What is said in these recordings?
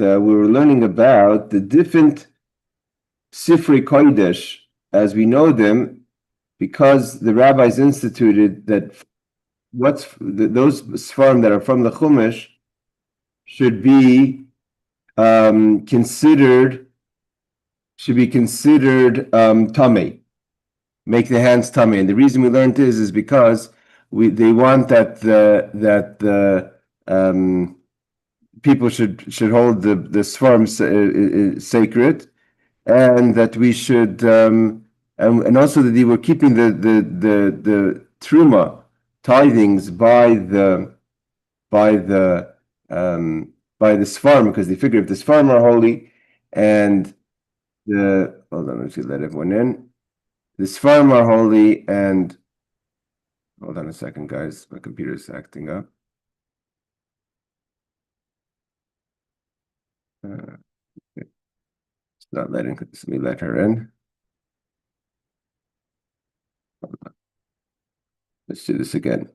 we were learning about the different Sifrei Kodesh as we know them, because the rabbis instituted that those Sfarim that are from the Chumash should be considered tamei, make the hands tamei. And the reason we learned this is because they want that the people should hold the Sfarim sacred, and that we should and also that they were keeping the truma tithings by the Sfarim, because they figure if the Sfarim are holy and hold on, let's let everyone in. The Sfarim are holy, and hold on a second, guys. My computer's acting up. It's not letting me let her in. Let's do this again.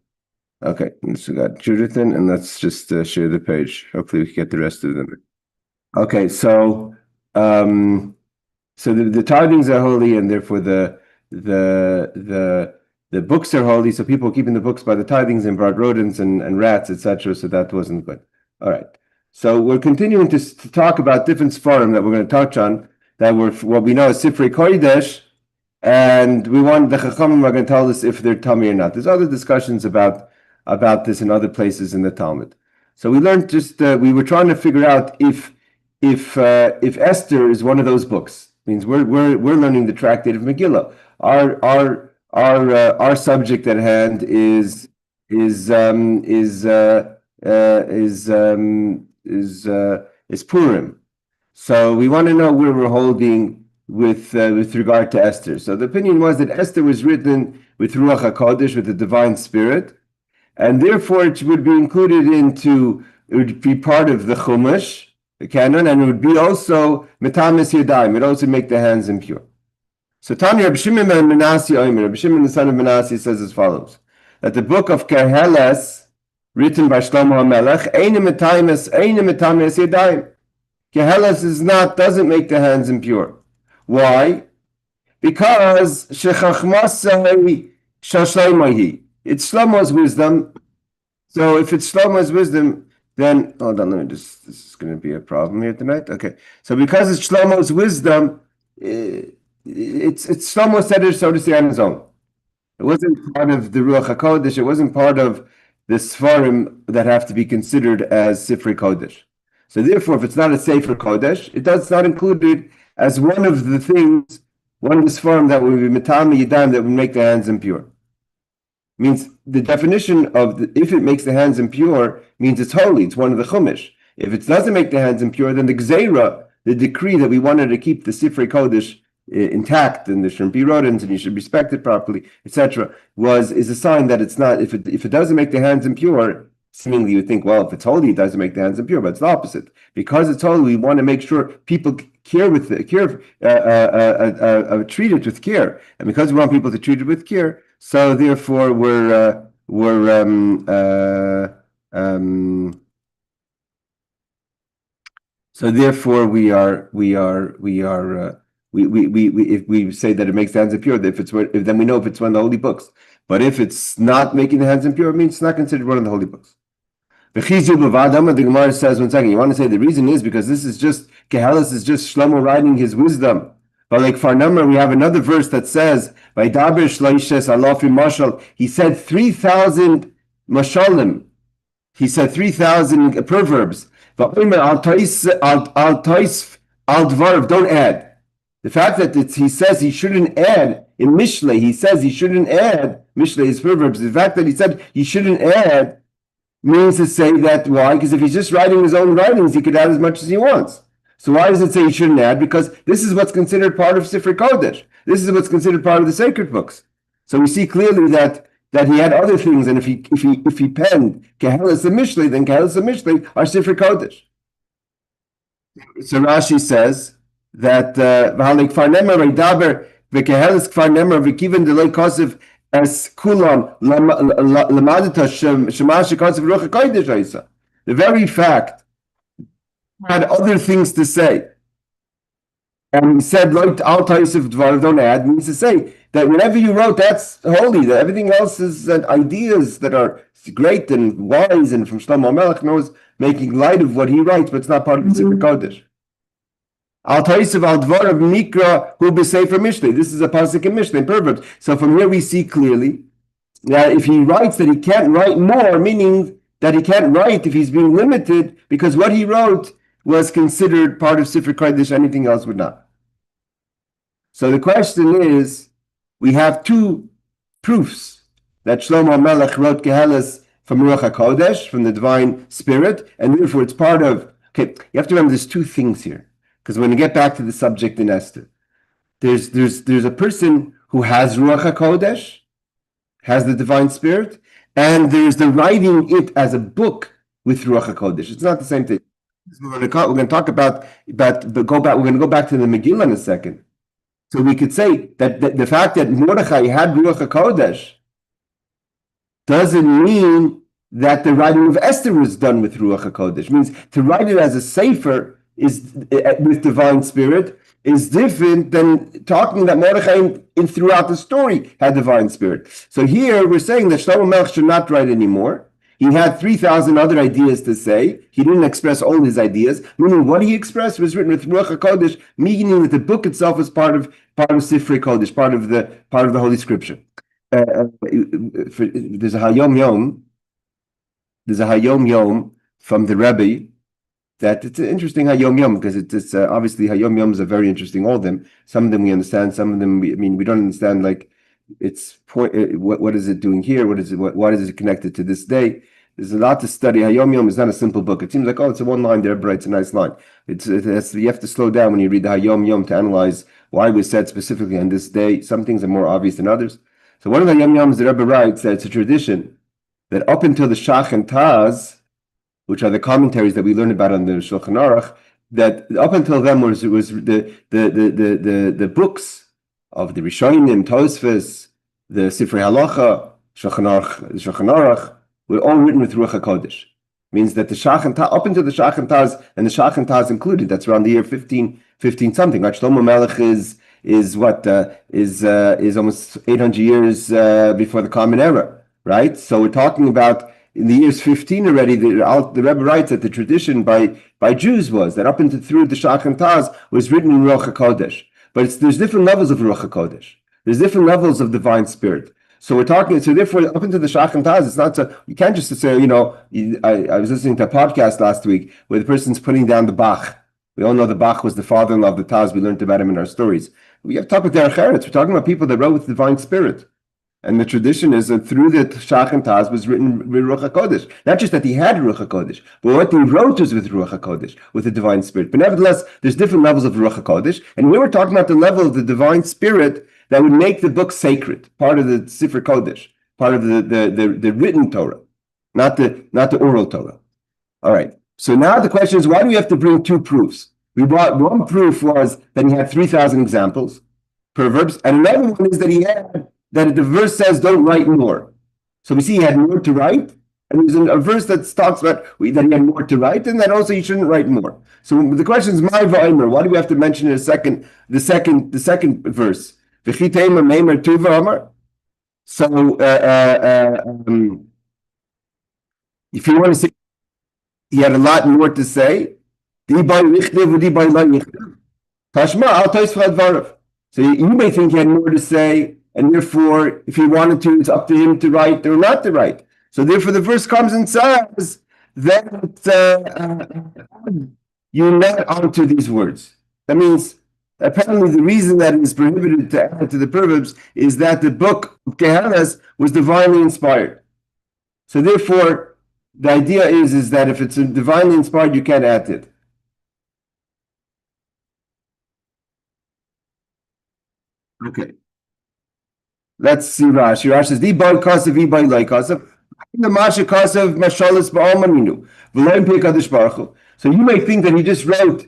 Okay, so we got Judith in, and let's just share the page. Hopefully, we can get the rest of them. Okay, so the tithings are holy, and therefore the books are holy. So people keeping the books by the tithings and brought rodents and rats, etc. So that wasn't good. All right. So we're continuing to talk about different Sfarim that we're going to touch on that were what we know as Sifrei Kodesh, and we want the Chachamim are going to tell us if they're tamei or not. There's other discussions about this in other places in the Talmud. So we learned we were trying to figure out if Esther is one of those books. It means we're learning the tractate of Megillah. Our subject at hand is Purim. So we want to know where we're holding with regard to Esther. So the opinion was that Esther was written with Ruach HaKodesh, with the divine spirit, and therefore it would be included it would be part of the Chumash, the canon, and it would be also Metamis Yadayim. It also make the hands impure. So Tanya Rabbi Shimon ben Menashe Omer, Rabbi Shimon the son of Menashe says as follows, that the book of Kohelet, written by Shlomo HaMelech, Metamis Yadayim. Kohelet doesn't make the hands impure. Why? Because it's Shlomo's wisdom. So if it's Shlomo's wisdom, then hold on, this is going to be a problem here tonight. Okay, so because it's Shlomo's wisdom, it's Shlomo said it, so to say, on his own. It wasn't part of the Ruach HaKodesh. It wasn't part of the Sfarim that have to be considered as Sifrei Kodesh. So therefore, if it's not a Sefer Kodesh, it's not included as one of the things, one of the Sfarim that would be Metame Yadayim that would make the hands impure. Means the definition of if it makes the hands impure means it's holy. It's one of the Chumash. If it doesn't make the hands impure, then the Gzeira, the decree that we wanted to keep the Sifrei Kodesh intact, and there shouldn't be rodents, and you should respect it properly, etc., is a sign that it's not. If it doesn't make the hands impure, seemingly you would think, well, if it's holy, it doesn't make the hands impure, but it's the opposite. Because it's holy, we want to make sure people treat it with care, and because we want people to treat it with care, so therefore we say that it makes the hands impure, then we know if it's one of the holy books. But if it's not making the hands impure, it means it's not considered one of the holy books. The Gemara says, one second, you want to say the reason is because this is just, Kohelet is just Shlomo writing his wisdom. But like Farnummer, we have another verse that says, he said 3,000 mashalim. He said 3,000 proverbs. Don't add. The fact that he says he shouldn't add in Mishlei, he says he shouldn't add Mishlei is proverbs. The fact that he said he shouldn't add means to say that why? Because if he's just writing his own writings, he could add as much as he wants. So why does it say he shouldn't add? Because this is what's considered part of Sifrei Kodesh. This is what's considered part of the sacred books. So we see clearly that he had other things, and if he penned Kohelet and Mishlei, then Kohelet and Mishlei are Sifrei Kodesh. So Rashi says that as kulam lamadita shema shekasav ruach hakodesh. The very fact had other things to say. And he said, like Al Taisif Dvar, don't add, means to say that whatever you wrote, that's holy, that everything else is ideas that are great and wise, and from Shlomo Melech knows making light of what he writes, but it's not part of the Sefer Kodesh. Al Taisif Al Dvar of Mikra who be say for Mishlei. This is a pasuk in Mishlei, in Proverbs. So from here we see clearly that if he writes that he can't write more, meaning that he can't write if he's being limited, because what he wrote was considered part of Sefer Kodesh, anything else would not. So the question is, we have two proofs that Shlomo Melech wrote Kohelet from Ruach HaKodesh, from the divine spirit, and therefore it's part of, okay, you have to remember there's two things here, because when you get back to the subject in Esther, there's a person who has Ruach HaKodesh, has the divine spirit, and there's the writing it as a book with Ruach HaKodesh. It's not the same thing. We're going to talk about we're going to go back to the Megillah in a second. So we could say that the fact that Mordechai had Ruach HaKodesh doesn't mean that the writing of Esther was done with Ruach HaKodesh. It means to write it as a sefer is with divine spirit is different than talking that Mordechai in throughout the story had divine spirit. So here we're saying that Shlomo Melech should not write anymore. He had 3,000 other ideas to say. He didn't express all his ideas, meaning what he expressed was written with Ruach HaKodesh, meaning that the book itself was part of Sifrei Kodesh, part of the Holy Scripture. There's a Hayom Yom from the Rebbe that it's an interesting Hayom Yom, because it's obviously Hayom Yoms are very interesting. All of them. Some of them we understand. Some of them we don't understand. Like it's what is it doing here? What is it connected to this day? There's a lot to study. Hayom Yom is not a simple book. It seems like, oh, it's a one line there, but it's a nice line. You have to slow down when you read the Hayom Yom to analyze why it was said specifically on this day. Some things are more obvious than others. So one of the Hayom Yoms, the Rebbe writes that it's a tradition that up until the Shach and Taz, which are the commentaries that we learned about on the Shulchan Aruch, that up until then was the books of the Rishonim, Tosfos, the Sifrei Halacha, Shulchan Aruch, were all written with Ruach HaKodesh. Means that the Shach and Taz, up until the Shach and Taz, and the Shach and Taz included, that's around the year 15 something. Right? Shlomo Melech is almost 800 years before the Common Era, right? So we're talking about in the years 15 already. The Rebbe writes that the tradition by Jews was that up until through the Shach and Taz was written in Ruach HaKodesh. But there's different levels of Ruach HaKodesh. There's different levels of divine spirit. So we're talking. So therefore, up into the Shach and Taz, it's not so. You can't just say, I was listening to a podcast last week where the person's putting down the Bach. We all know the Bach was the father-in-law of the Taz. We learned about him in our stories. We have to talk about Derech Eretz. We're talking about people that wrote with divine spirit. And the tradition is that through the Shach and Taz was written with Ruach HaKodesh. Not just that he had Ruach HaKodesh, but what he wrote was with Ruach HaKodesh, with the divine spirit. But nevertheless, there's different levels of Ruach HaKodesh. And we were talking about the level of the divine spirit that would make the book sacred, part of the Sefer Kodesh, part of the written Torah, not the oral Torah. All right. So now the question is, why do we have to bring two proofs? We brought one proof was that he had 3,000 examples per verse, and another one is that he had that the verse says don't write more. So we see he had more to write, and there's a verse that talks about that he had more to write, and that also he shouldn't write more. So the question is, my Omer, why do we have to mention the second verse? So if you want to say he had a lot more to say, so you may think he had more to say, and therefore, if he wanted to, it's up to him to write or not to write. So therefore, the verse comes and says that you're not onto these words. That means apparently the reason that it is prohibited to add to the Proverbs is that the book of Kohelet was divinely inspired. So therefore, the idea is that if it's divinely inspired, you can't add it. Okay. Let's see Rashi. Rashi says, "Dibai kasav, dibai lai kasav." The masha kasav mashalis ba'almaninu v'loim peikadosh baruch Hu. So you may think that he just wrote.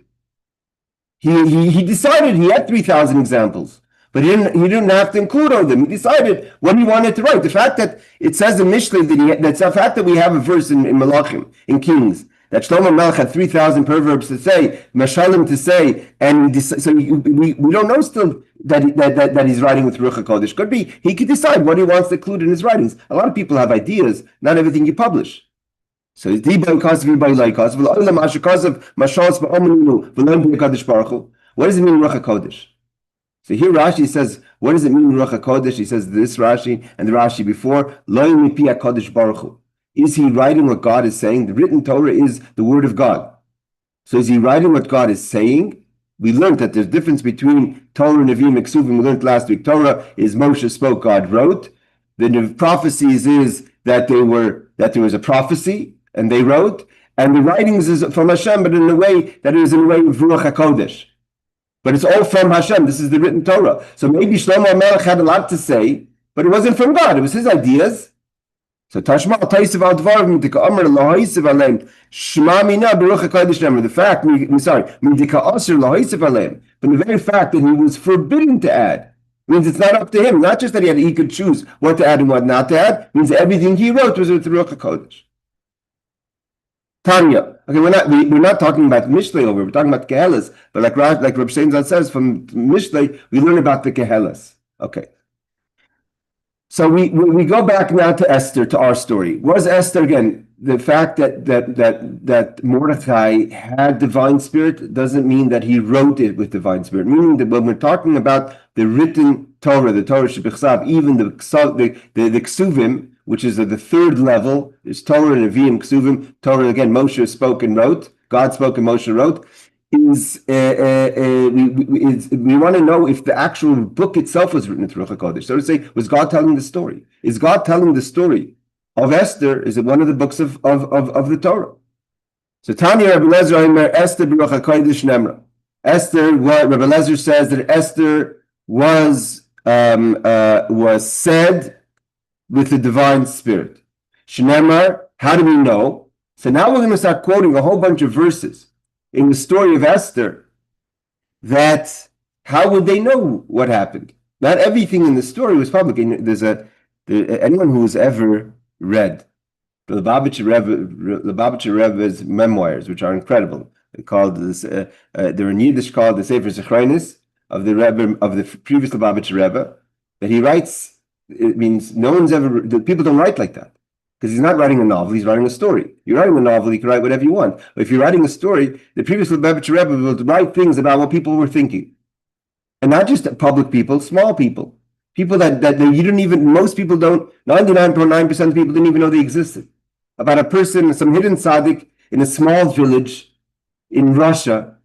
He decided he had 3,000 examples, but he didn't have to include all of them. He decided what he wanted to write. The fact that it says in Mishlei that's the fact that we have a verse in Malachim, in Kings, that Shlomo Melech had 3,000 proverbs to say, mashalim to say, and so we don't know still that he's writing with Ruach HaKodesh. Could be he could decide what he wants to include in his writings. A lot of people have ideas, not everything you publish. So what does it mean Ruach HaKodesh? So here Rashi says, what does it mean Ruach HaKodesh? He says this Rashi and the Rashi before, is he writing what God is saying? The written Torah is the word of God. So is he writing what God is saying? We learned that there's a difference between Torah and Nevi'im and Ksuvim. We learned last week. Torah is Moshe spoke, God wrote. The prophecies is that there was a prophecy and they wrote. And the writings is from Hashem, but in a way that it is in a way of Ruach HaKodesh. But it's all from Hashem. This is the written Torah. So maybe Shlomo Melech had a lot to say, but it wasn't from God. It was his ideas. So Tashma Taisav al Dvarim Dika Omer Lahaisav Aleim Shma Mina Baruch HaKodesh Nemer. The fact, Dika Aser Lahaisav Aleim, but the very fact that he was forbidden to add means it's not up to him. Not just that he could choose what to add and what not to add. Means that everything he wrote was with Ruach HaKodesh. Tanya. Okay, we're not talking about Mishlei over. We're talking about Kohelet. But like Reb Sheinzan says from Mishlei, we learn about the Kohelet. Okay. So we go back now to Esther, to our story. Was Esther, again, the fact that Mordechai had divine spirit doesn't mean that he wrote it with divine spirit. Meaning that when we're talking about the written Torah, the Torah Shebichsav, even the Ksuvim, which is at the third level, is Torah, Nevi'im, Ksuvim. Torah, again, Moshe spoke and wrote. God spoke and Moshe wrote. We want to know if the actual book itself was written through Ruach HaKodesh. So to say, was God telling the story? Is God telling the story of Esther? Is it one of the books of the Torah? So Tanya Rabbi Lezer Omer Esther Ruach HaKodesh Nemra. Esther, what Rabbi Lezer says that Esther was said with the divine spirit. Shnemar, how do we know? So now we're going to start quoting a whole bunch of verses in the story of Esther, that how would they know what happened? Not everything in the story was public. Anyone who's ever read the Lubavitcher Rebbe's memoirs, which are incredible, they're called this. They're in Yiddish called the Sefer Zechronis of the Rebbe of the previous Lubavitcher Rebbe. That he writes, it means no one's ever. People don't write like that. Because he's not writing a novel, he's writing a story. You're writing a novel, you can write whatever you want. But if you're writing a story, the previous Lubavitcher Rebbe will write things about what people were thinking. And not just public people, small people. People that you don't even, most people don't, 99.9% of people didn't even know they existed. About a person, some hidden tzaddik in a small village in Russia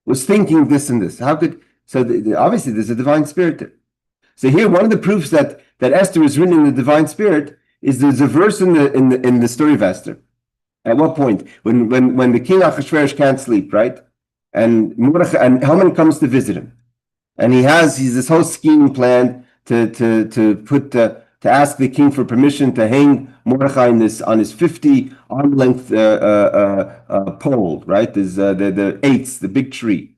was thinking this and this. Obviously there's a divine spirit there. So here, one of the proofs that Esther is written in the divine spirit is there's a verse in the story of Esther. At what point? When the king Achashverosh can't sleep, right? And Mordechai and Haman comes to visit him, and he's this whole scheme planned to ask the king for permission to hang Mordechai on his 50 arm length pole, right? There's the eights, the big tree.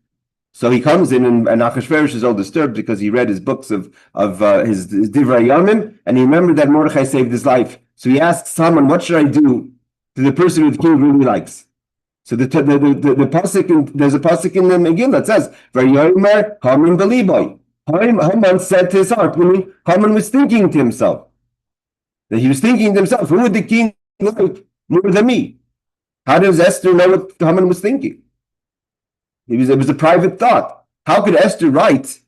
So he comes in, and Achashverosh is all disturbed because he read his books of his Divrei Yamim, and he remembered that Mordechai saved his life. So he asks Haman, "What should I do to the person who the king really likes?" So the pasuk, there's a pasuk in the Megillah that says, "Vayomer Haman beliboy." Haman said to his heart, meaning Haman was thinking to himself that he was thinking to himself, "Who would the king like more than me?" How does Esther know what Haman was thinking? It was a private thought. How could Esther write?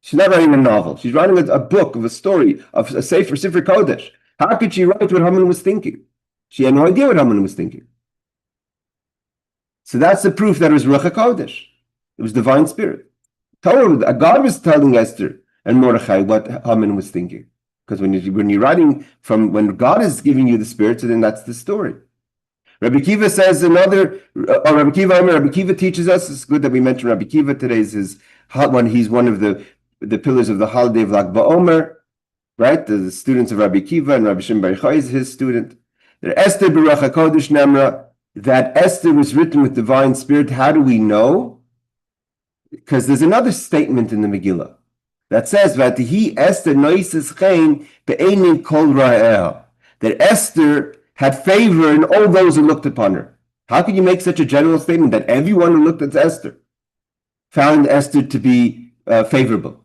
She's not writing a novel. She's writing a book of a story of a Sefer Kodesh. How could she write what Haman was thinking? She had no idea what Haman was thinking. So that's the proof that it was Ruach HaKodesh. It was divine spirit. God was telling Esther and Mordechai what Haman was thinking. Because when you're writing when God is giving you the spirit, so then that's the story. Rabbi Kiva says Rabbi Kiva teaches us, it's good that we mentioned Rabbi Kiva today, he's one of the pillars of the holiday of Lag BaOmer, right? The students of Rabbi Kiva, and Rabbi Shimon Bar Yochai is his student. That Esther Ruach HaKodesh Nemra, that Esther was written with divine spirit. How do we know? Because there's another statement in the Megillah that says that Esther noises chen be'einin kol ra'eha, that Esther had favor in all those who looked upon her. How could you make such a general statement that everyone who looked at Esther found Esther to be favorable?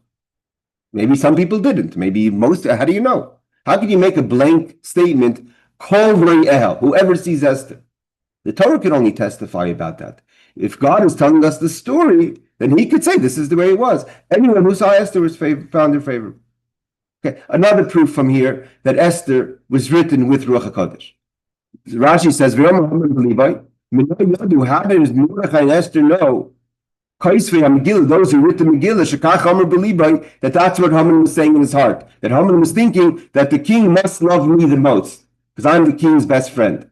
Maybe some people didn't. Maybe most. How do you know? How could you make a blank statement, Kol Ehel, whoever sees Esther? The Torah can only testify about that. If God is telling us the story, then he could say this is the way it was. Anyone who saw Esther was found her favorable. Okay. Another proof from here that Esther was written with Ruach HaKodesh. Rashi says, how does Mordechai and Esther know? Those who wrote the Megillah, that's what Haman was saying in his heart. That Haman was thinking that the king must love me the most, because I'm the king's best friend.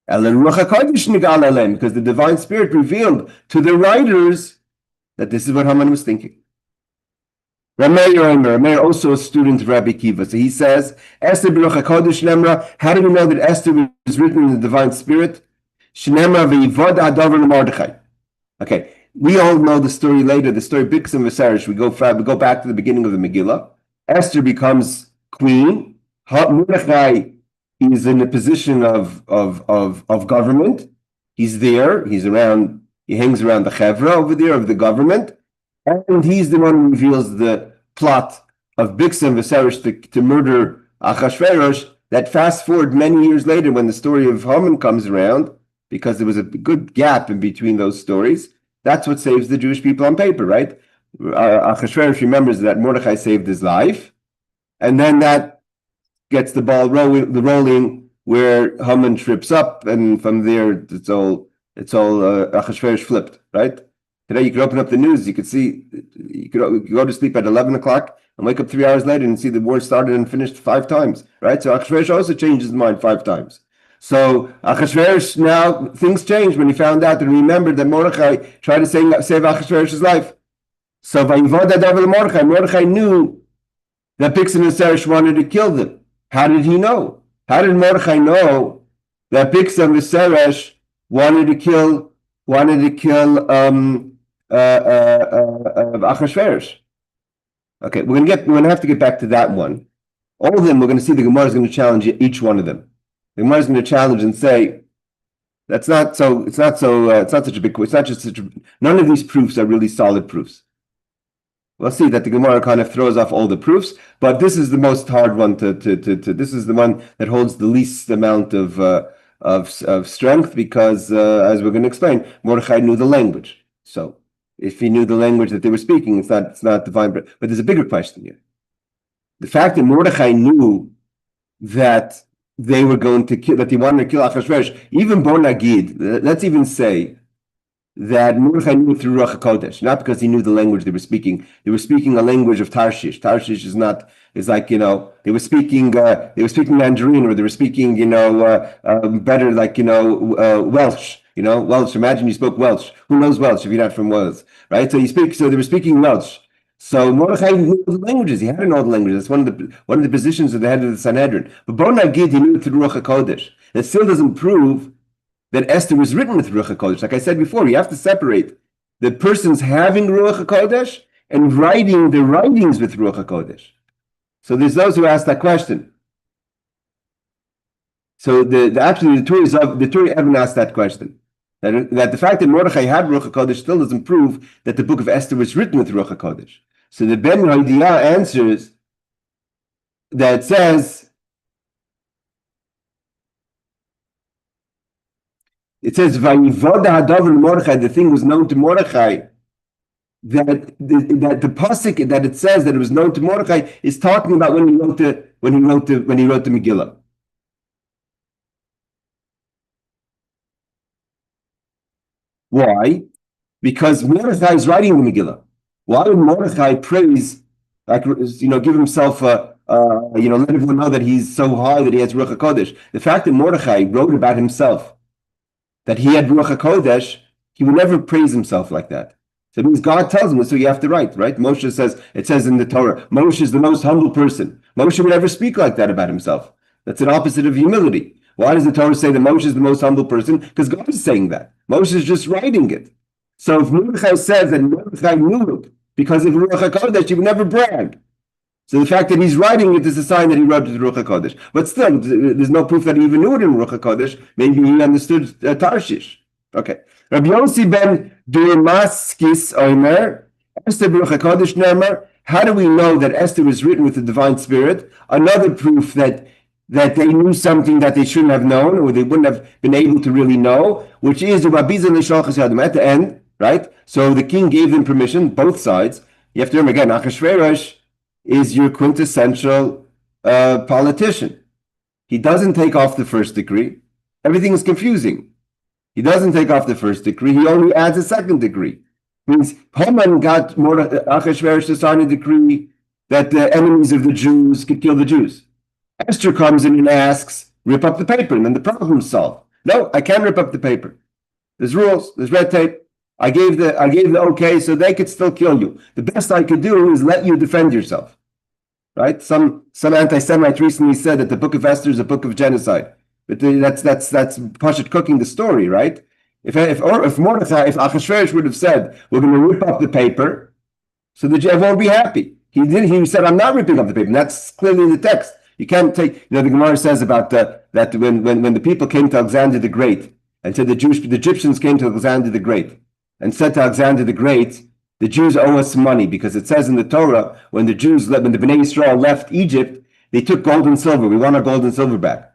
Because the divine spirit revealed to the writers that this is what Haman was thinking. Omer, also a student of Rabbi Kiva. So he says, Esther Ruach HaKodesh Shnemra. How do we know that Esther was written in the divine spirit? Shnemra ve'yivod hadavar l'Mordechai. Okay, we all know the story later, the story of Bixim Viserys. We go back to the beginning of the Megillah. Esther becomes queen. Mordechai is in a position of government. He's there. He's around. He hangs around the chevra over there of the government, and he's the one who reveals the plot of Bixim Viserys to murder Achashverosh. That fast forward many years later, when the story of Haman comes around, because there was a good gap in between those stories. That's what saves the Jewish people on paper, right? Achashverosh remembers that Mordechai saved his life, and then that gets the ball rolling where Haman trips up, and from there it's all Achashverosh flipped, right? Today you could open up the news, you could see, you could go to sleep at 11 o'clock and wake up 3 hours later and see the war started and finished 5 times, right? So Achashverosh also changed his mind 5 times. So Achashverosh, now things changed when he found out and remembered that Mordechai tried to save Achashverosh's life. So Mordechai knew that Bixim and Viserys wanted to kill them. How did he know? How did Mordechai know that Bixim and Viserys wanted to kill Achashverosh? Okay, we're gonna have to get back to that one. All of them, we're going to see the Gemara is going to challenge each one of them. The Gemara is going to challenge and say, it's not such a big, none of these proofs are really solid proofs. We'll see that the Gemara kind of throws off all the proofs, but this is the most hard one this is the one that holds the least amount of strength, because as we're going to explain, Mordechai knew the language. So if he knew the language that they were speaking, it's not divine. But there's a bigger question here. The fact that Mordechai knew that they were going to kill, that he wanted to kill Achashverosh, even Bon Nagid, let's even say that Mordechai knew through Ruach HaKodesh, not because he knew the language they were speaking. They were speaking a language of Tarshish. Tarshish is like, they were speaking Mandarin, or they were speaking, better, like, Welsh. Welsh. Imagine you spoke Welsh. Who knows Welsh if you're not from Wales, right? So they were speaking Welsh. So Mordechai knew the languages. He had to know the languages. That's one of the positions of the head of the Sanhedrin. But Bon Nagid, he knew it through Ruach HaKodesh. That still doesn't prove that Esther was written with Ruach HaKodesh. Like I said before, you have to separate the person's having Ruach HaKodesh and writing the writings with Ruach HaKodesh. So there's those who ask that question. So the Torah haven't asked that question. That the fact that Mordechai had Ruach HaKodesh still doesn't prove that the book of Esther was written with Ruach HaKodesh. So the Ben Hodiah answers that says, Vayivoda Hadavar Mordechai, the thing was known to Mordechai, that the pasuk that it says that it was known to Mordechai is talking about when he wrote the Megillah. Why? Because Mordechai is writing the Megillah. Why would Mordechai praise, give himself let everyone know that he's so high that he has Ruach HaKodesh? The fact that Mordechai wrote about himself, that he had Ruach HaKodesh, he would never praise himself like that. So it means God tells him, so you have to write, right? It says in the Torah, Moshe is the most humble person. Moshe would never speak like that about himself. That's an opposite of humility. Why does the Torah say that Moshe is the most humble person? Because God is saying that. Moshe is just writing it. So if Mordechai says that Mordechai knew it because of Ruach HaKodesh, he would never brag. So the fact that he's writing it is a sign that he wrote it with Ruach HaKodesh. But still, there's no proof that he even knew it in Ruach HaKodesh. Maybe he understood Tarshish. Okay. Rabbi Yossi ben Durmaskis Omer, Esther Ruach HaKodesh Ne'emar. How do we know that Esther was written with the divine spirit? Another proof that they knew something that they shouldn't have known, or they wouldn't have been able to really know, which is at the end, right? So the king gave them permission, both sides. You have to remember again, Achashverosh is your quintessential politician. He doesn't take off the first decree. Everything is confusing. He doesn't take off the first decree. He only adds a second decree. Means Haman got Achashverosh to sign a decree that the enemies of the Jews could kill the Jews. Esther comes in and asks, rip up the paper, and then the problem's solved. No, I can't rip up the paper. There's rules, there's red tape. I gave the okay, so they could still kill you. The best I could do is let you defend yourself. Right? Some anti-Semite recently said that the book of Esther is a book of genocide. But that's Pashat cooking the story, right? If Achashverosh would have said, we're going to rip up the paper, so the Jew won't be happy. He said, I'm not ripping up the paper. And that's clearly in the text. You can't take, the Gemara says about that when the people came to Alexander the Great and said the Egyptians came to Alexander the Great and said to Alexander the Great, the Jews owe us money, because it says in the Torah, when the Bnei Israel left Egypt, they took gold and silver. We want our gold and silver back.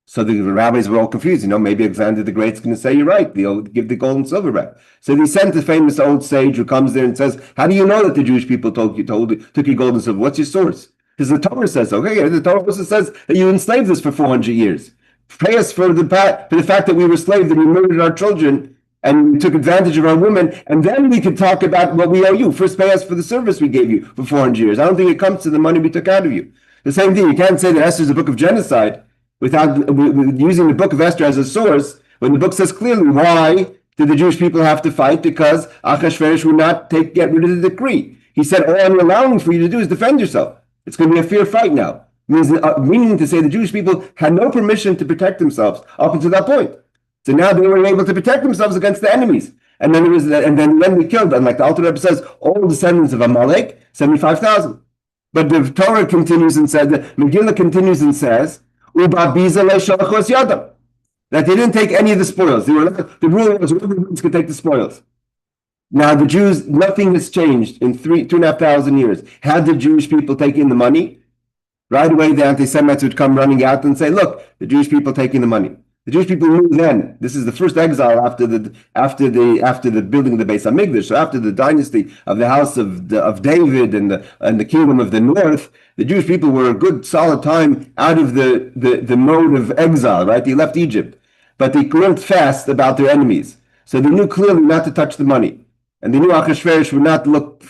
So the rabbis were all confused. Maybe Alexander the Great's going to say, you're right, they'll give the gold and silver back. So they sent the famous old sage who comes there and says, how do you know that the Jewish people took your gold and silver? What's your source? Because the Torah says, okay, the Torah also says that you enslaved us for 400 years. Pay us for the fact that we were slaves and we murdered our children and we took advantage of our women, and then we could talk about what we owe you. First, pay us for the service we gave you for 400 years. I don't think it comes to the money we took out of you. The same thing, you can't say that Esther is a book of genocide without using the book of Esther as a source, when the book says clearly, why did the Jewish people have to fight? Because Achashverosh would not get rid of the decree. He said, all I'm allowing for you to do is defend yourself. It's going to be a fair fight now. Meaning to say the Jewish people had no permission to protect themselves up until that point. So now they were able to protect themselves against the enemies. And then when we killed them, like the Alter Rebbe says, all descendants of Amalek, 75,000. But the Torah continues and says, the Megillah continues and says, that they didn't take any of the spoils. The rule was everyone could take the spoils. Now the Jews, nothing has changed in 2,500 years. Had the Jewish people taken the money, right away the anti-Semites would come running out and say, look, the Jewish people taking the money. The Jewish people knew then, this is the first exile after the building of the Beis Hamikdash, so after the dynasty of the house of David and the kingdom of the north. The Jewish people were a good solid time out of the mode of exile, right? They left Egypt, but they learned fast about their enemies. So they knew clearly not to touch the money. And they knew Achashverosh would not look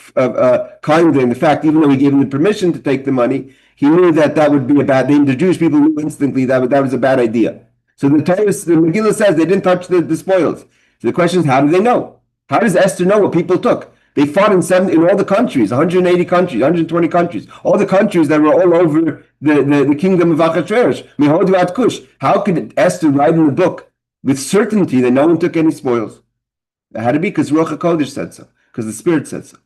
kindly. In fact, even though he gave them the permission to take the money, he knew that would be a bad thing. The Jewish people knew instantly that was a bad idea. So the Megillah says they didn't touch the spoils. So the question is, how do they know? How does Esther know what people took? They fought in all the countries, 180 countries, 120 countries, all the countries that were all over the kingdom of Achashverosh, Mihodu ad Kush. How could Esther write in the book with certainty that no one took any spoils? It had to be because Ruach HaKodesh said so, because the Spirit said so.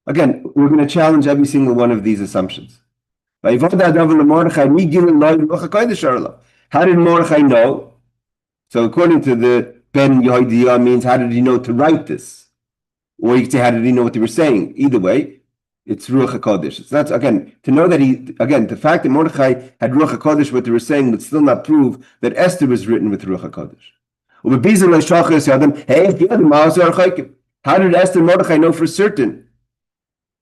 Again, we're going to challenge every single one of these assumptions. How did Mordechai know? So according to the Ben Yehoidah means, how did he know to write this? Or you could say, how did he know what they were saying? Either way, it's Ruach HaKodesh. So that's, again, to know that the fact that Mordechai had Ruach HaKodesh, what they were saying, would still not prove that Esther was written with Ruach HaKodesh. How did Esther and Mordechai know for certain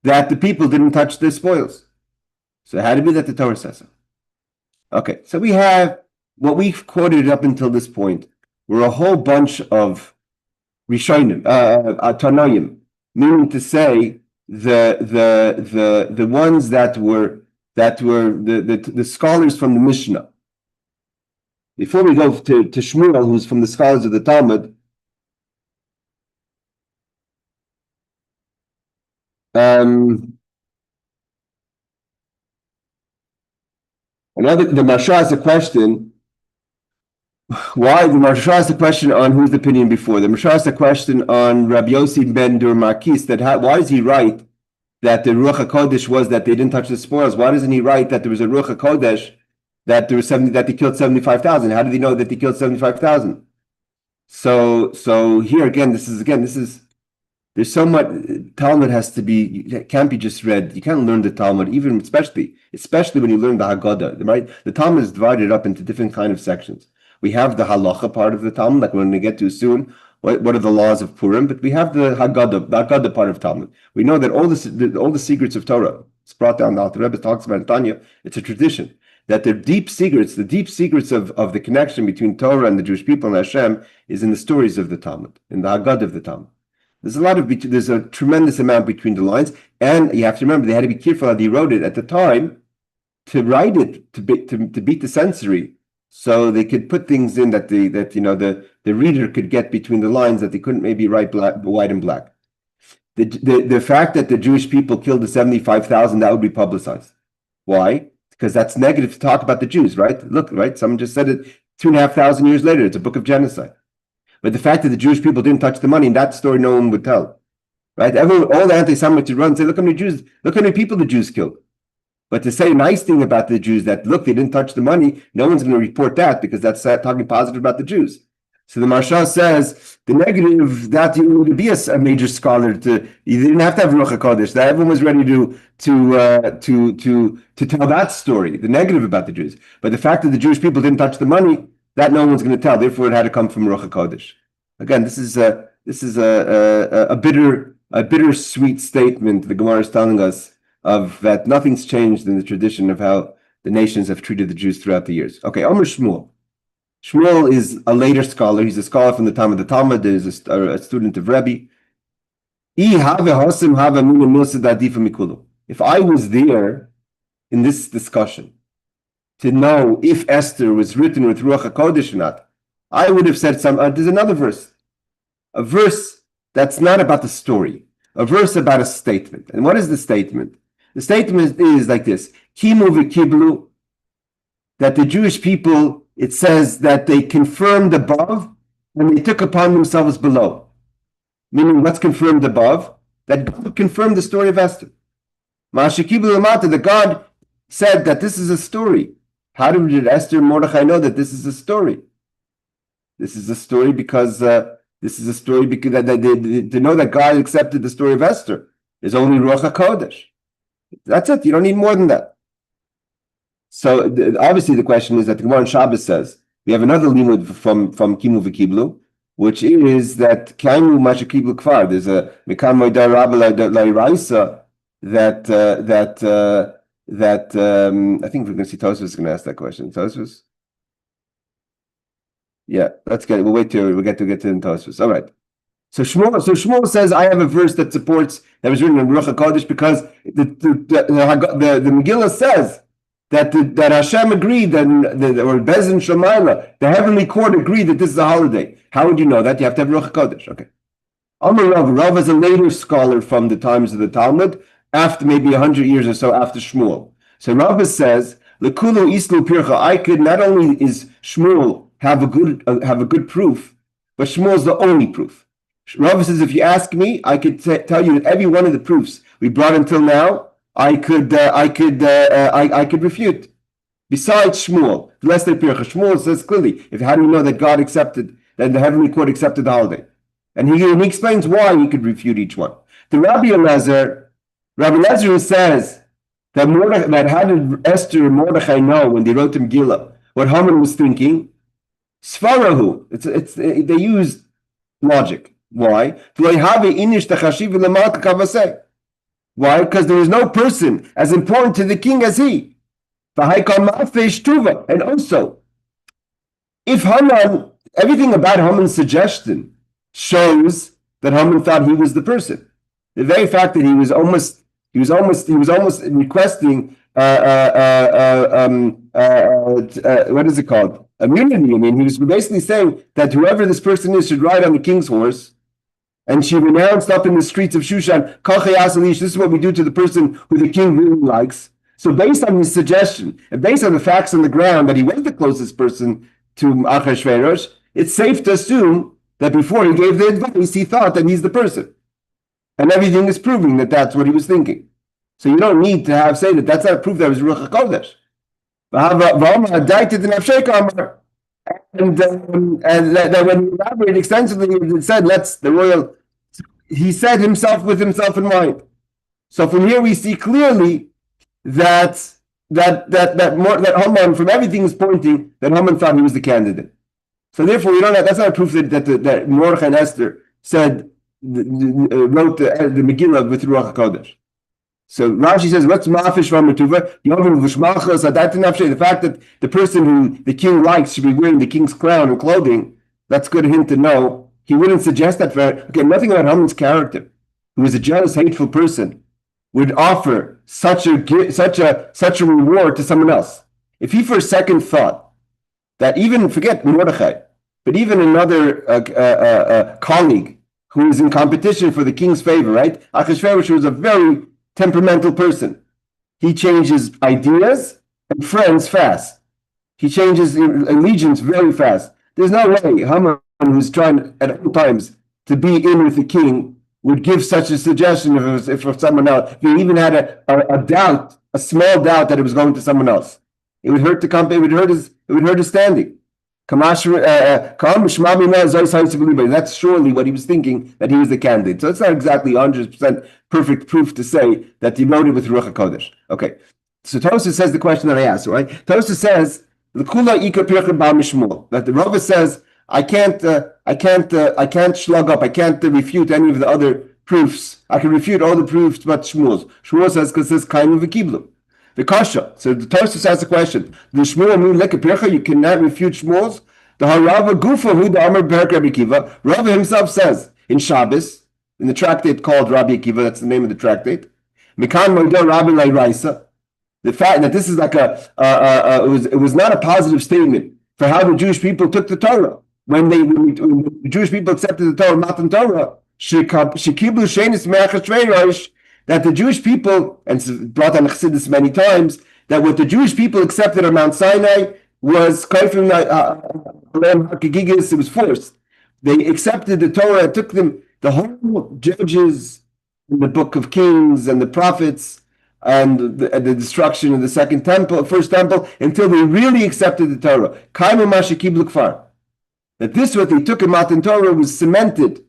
that the people didn't touch the spoils? So it had to be that the Torah says so. Okay, so we have what we've quoted up until this point were a whole bunch of Rishonim, Tanoim, meaning to say the ones that were the scholars from the Mishnah. Before we go to Shmuel, who's from the scholars of the Talmud, the Marsha has a question. Why? The Marsha has a question on whose opinion before. The Marsha has a question on Rabbi Yossi ben Durmakis, that why does he write that the Ruach HaKodesh was that they didn't touch the spoils, why doesn't he write that there was a Ruach HaKodesh that there was that they killed 75,000? How did he know that they killed 75,000? So here again, this is there's so much. Talmud has to be, it can't be just read. You can't learn the Talmud, even especially when you learn the Haggadah, right? The Talmud is divided up into different kind of sections. We have the halacha part of the Talmud, like we're going to get to soon. What are the laws of Purim? But we have the Haggadah part of Talmud. We know that all the secrets of Torah, it's brought down. The Alter Rebbe talks about in Tanya. It's a tradition that the deep secrets of the connection between Torah and the Jewish people and Hashem is in the stories of the Talmud, in the Haggadah of the Talmud. There's a tremendous amount between the lines, and you have to remember they had to be careful how they wrote it at the time to write it to beat the sensory, so they could put things in that the reader could get between the lines that they couldn't maybe write white and black. The fact that the Jewish people killed the 75,000, that would be publicized. Why? Because that's negative to talk about the Jews, right? Look, right? Someone just said it 2,500 years later. It's a book of genocide. But the fact that the Jewish people didn't touch the money, that story no one would tell, right? All the anti-Semites would run and say, look how many people the Jews killed. But to say a nice thing about the Jews, that look, they didn't touch the money, no one's going to report that because that's talking positive about the Jews. So the Maharsha says the negative, that you would be a major scholar you didn't have to have Ruach HaKodesh. That everyone was ready to tell that story, the negative about the Jews. But the fact that the Jewish people didn't touch the money, that no one's going to tell. Therefore, it had to come from Ruach HaKodesh. Again, this is a bittersweet statement the Gemara is telling us of that nothing's changed in the tradition of how the nations have treated the Jews throughout the years. Okay, Omer Shmuel. Shmuel is a later scholar. He's a scholar from the time of the Talmud. He's a student of Rebbe. If I was there in this discussion to know if Esther was written with Ruach HaKodesh or not, I would have said there's another verse. A verse that's not about the story. A verse about a statement. And what is the statement? The statement is like this. Kimu v'kiblu, that the Jewish people, it says that they confirmed above and they took upon themselves below. Meaning, what's confirmed above? That God confirmed the story of Esther. That God said that this is a story. How did Esther and Mordechai know that this is a story? This is a story because to know that God accepted the story of Esther is only Ruach HaKodesh. That's it. You don't need more than that. So obviously the question is that the Gemara on Shabbos says we have another limud from Kimu v'Kiblu, which is that Kaimu Mashakiblu Kfar. There's a Mekan Moidar Rabba Lairaisa that I think we're going to see Tosfos is going to ask that question. Tosfos? Yeah, let's get it. We'll wait till we get to Tosfos. All right. So Shmuel says, I have a verse that supports that was written in Ruach HaKodesh because the Megillah says that Hashem agreed or Bezin Shemaila, the heavenly court agreed that this is a holiday. How would you know that? You have to have Ruach HaKodesh. Okay. Omer Rav is a later scholar from the times of the Talmud, after maybe 100 years or so after Shmuel. So Rav says, Lekulu Islu Pircha, I could not only is Shmuel have a good proof, but Shmuel is the only proof. Rav says, if you ask me, I could tell you that every one of the proofs we brought until now, I could refute. Besides Shmuel, less than Pircha, Shmuel says clearly, how do you know that God accepted, that the heavenly court accepted the holiday? And he explains why he could refute each one. The Rabbi Elazar says that how did Esther and Mordechai know when they wrote the Megillah what Haman was thinking? Svarahu. They used logic. Why? Why? Because there is no person as important to the king as he. And also, if Haman, everything about Haman's suggestion shows that Haman thought he was the person. The very fact that he was almost requesting what is it called? Immunity. I mean, he was basically saying that whoever this person is should ride on the king's horse. And she renounced up in the streets of Shushan, this is what we do to the person who the king really likes. So based on his suggestion, and based on the facts on the ground that he was the closest person to Achashverosh, it's safe to assume that before he gave the advice, he thought that he's the person. And everything is proving that that's what he was thinking. So you don't need to say that that's not proof that it was Ruach HaKodesh. And that when he elaborated extensively, it said, he said himself with himself in mind. So from here we see clearly that Haman, from everything is pointing that Haman thought he was the candidate. So therefore, that's not a proof that Mordechai and Esther wrote the Megillah with Ruach HaKodesh. So Rashi says, "What's ma'afish v'amatuva?" The fact that the person who the king likes should be wearing the king's crown and clothing, that's good of him to know. He wouldn't suggest that nothing about Haman's character, who is a jealous, hateful person, would offer such a reward to someone else. If he for a second thought that even, forget Mordechai, but even another colleague who is in competition for the king's favor, right? Achashverosh was a very temperamental person. He changes ideas and friends fast. He changes allegiance very fast. There's no way Haman, who's trying at all times to be in with the king, would give such a suggestion if someone else. If he even had a doubt, a small doubt that it was going to someone else, it would hurt the company. It would hurt his standing. That's surely what he was thinking, that he was the candidate. So it's not exactly 100% perfect proof to say that he wrote it with Ruach HaKodesh. Okay. So Tosfos says the question that I asked, right? Tosfos says that the Rava says I can't slug up, I can't refute any of the other proofs. I can refute all the proofs but Shmuel. Shmuel says because it's kind of a kiblu. The kasha. So the Tosfos asks the question: the Shmuel mean lekapircha? You cannot refute Shmuel's. The Harava Gufa who the Omer Berk Rabbi Akiva. Rava himself says in Shabbos, in the tractate called Rabbi Akiva, that's the name of the tractate. Mikan Moido Rabbi Lairaisa. The fact that this is like it was not a positive statement for how the Jewish people took the Torah when the Jewish people accepted the Torah, Matan Torah. Shekiblu Shenis Me'achashverosh. That the Jewish people, and it's brought on Chassidus many times, that what the Jewish people accepted on Mount Sinai was it was forced. They accepted the Torah. It took them the whole judges in the book of Kings and the prophets and the destruction of the first temple, until they really accepted the Torah. That this, what they took in Matan Torah, was cemented.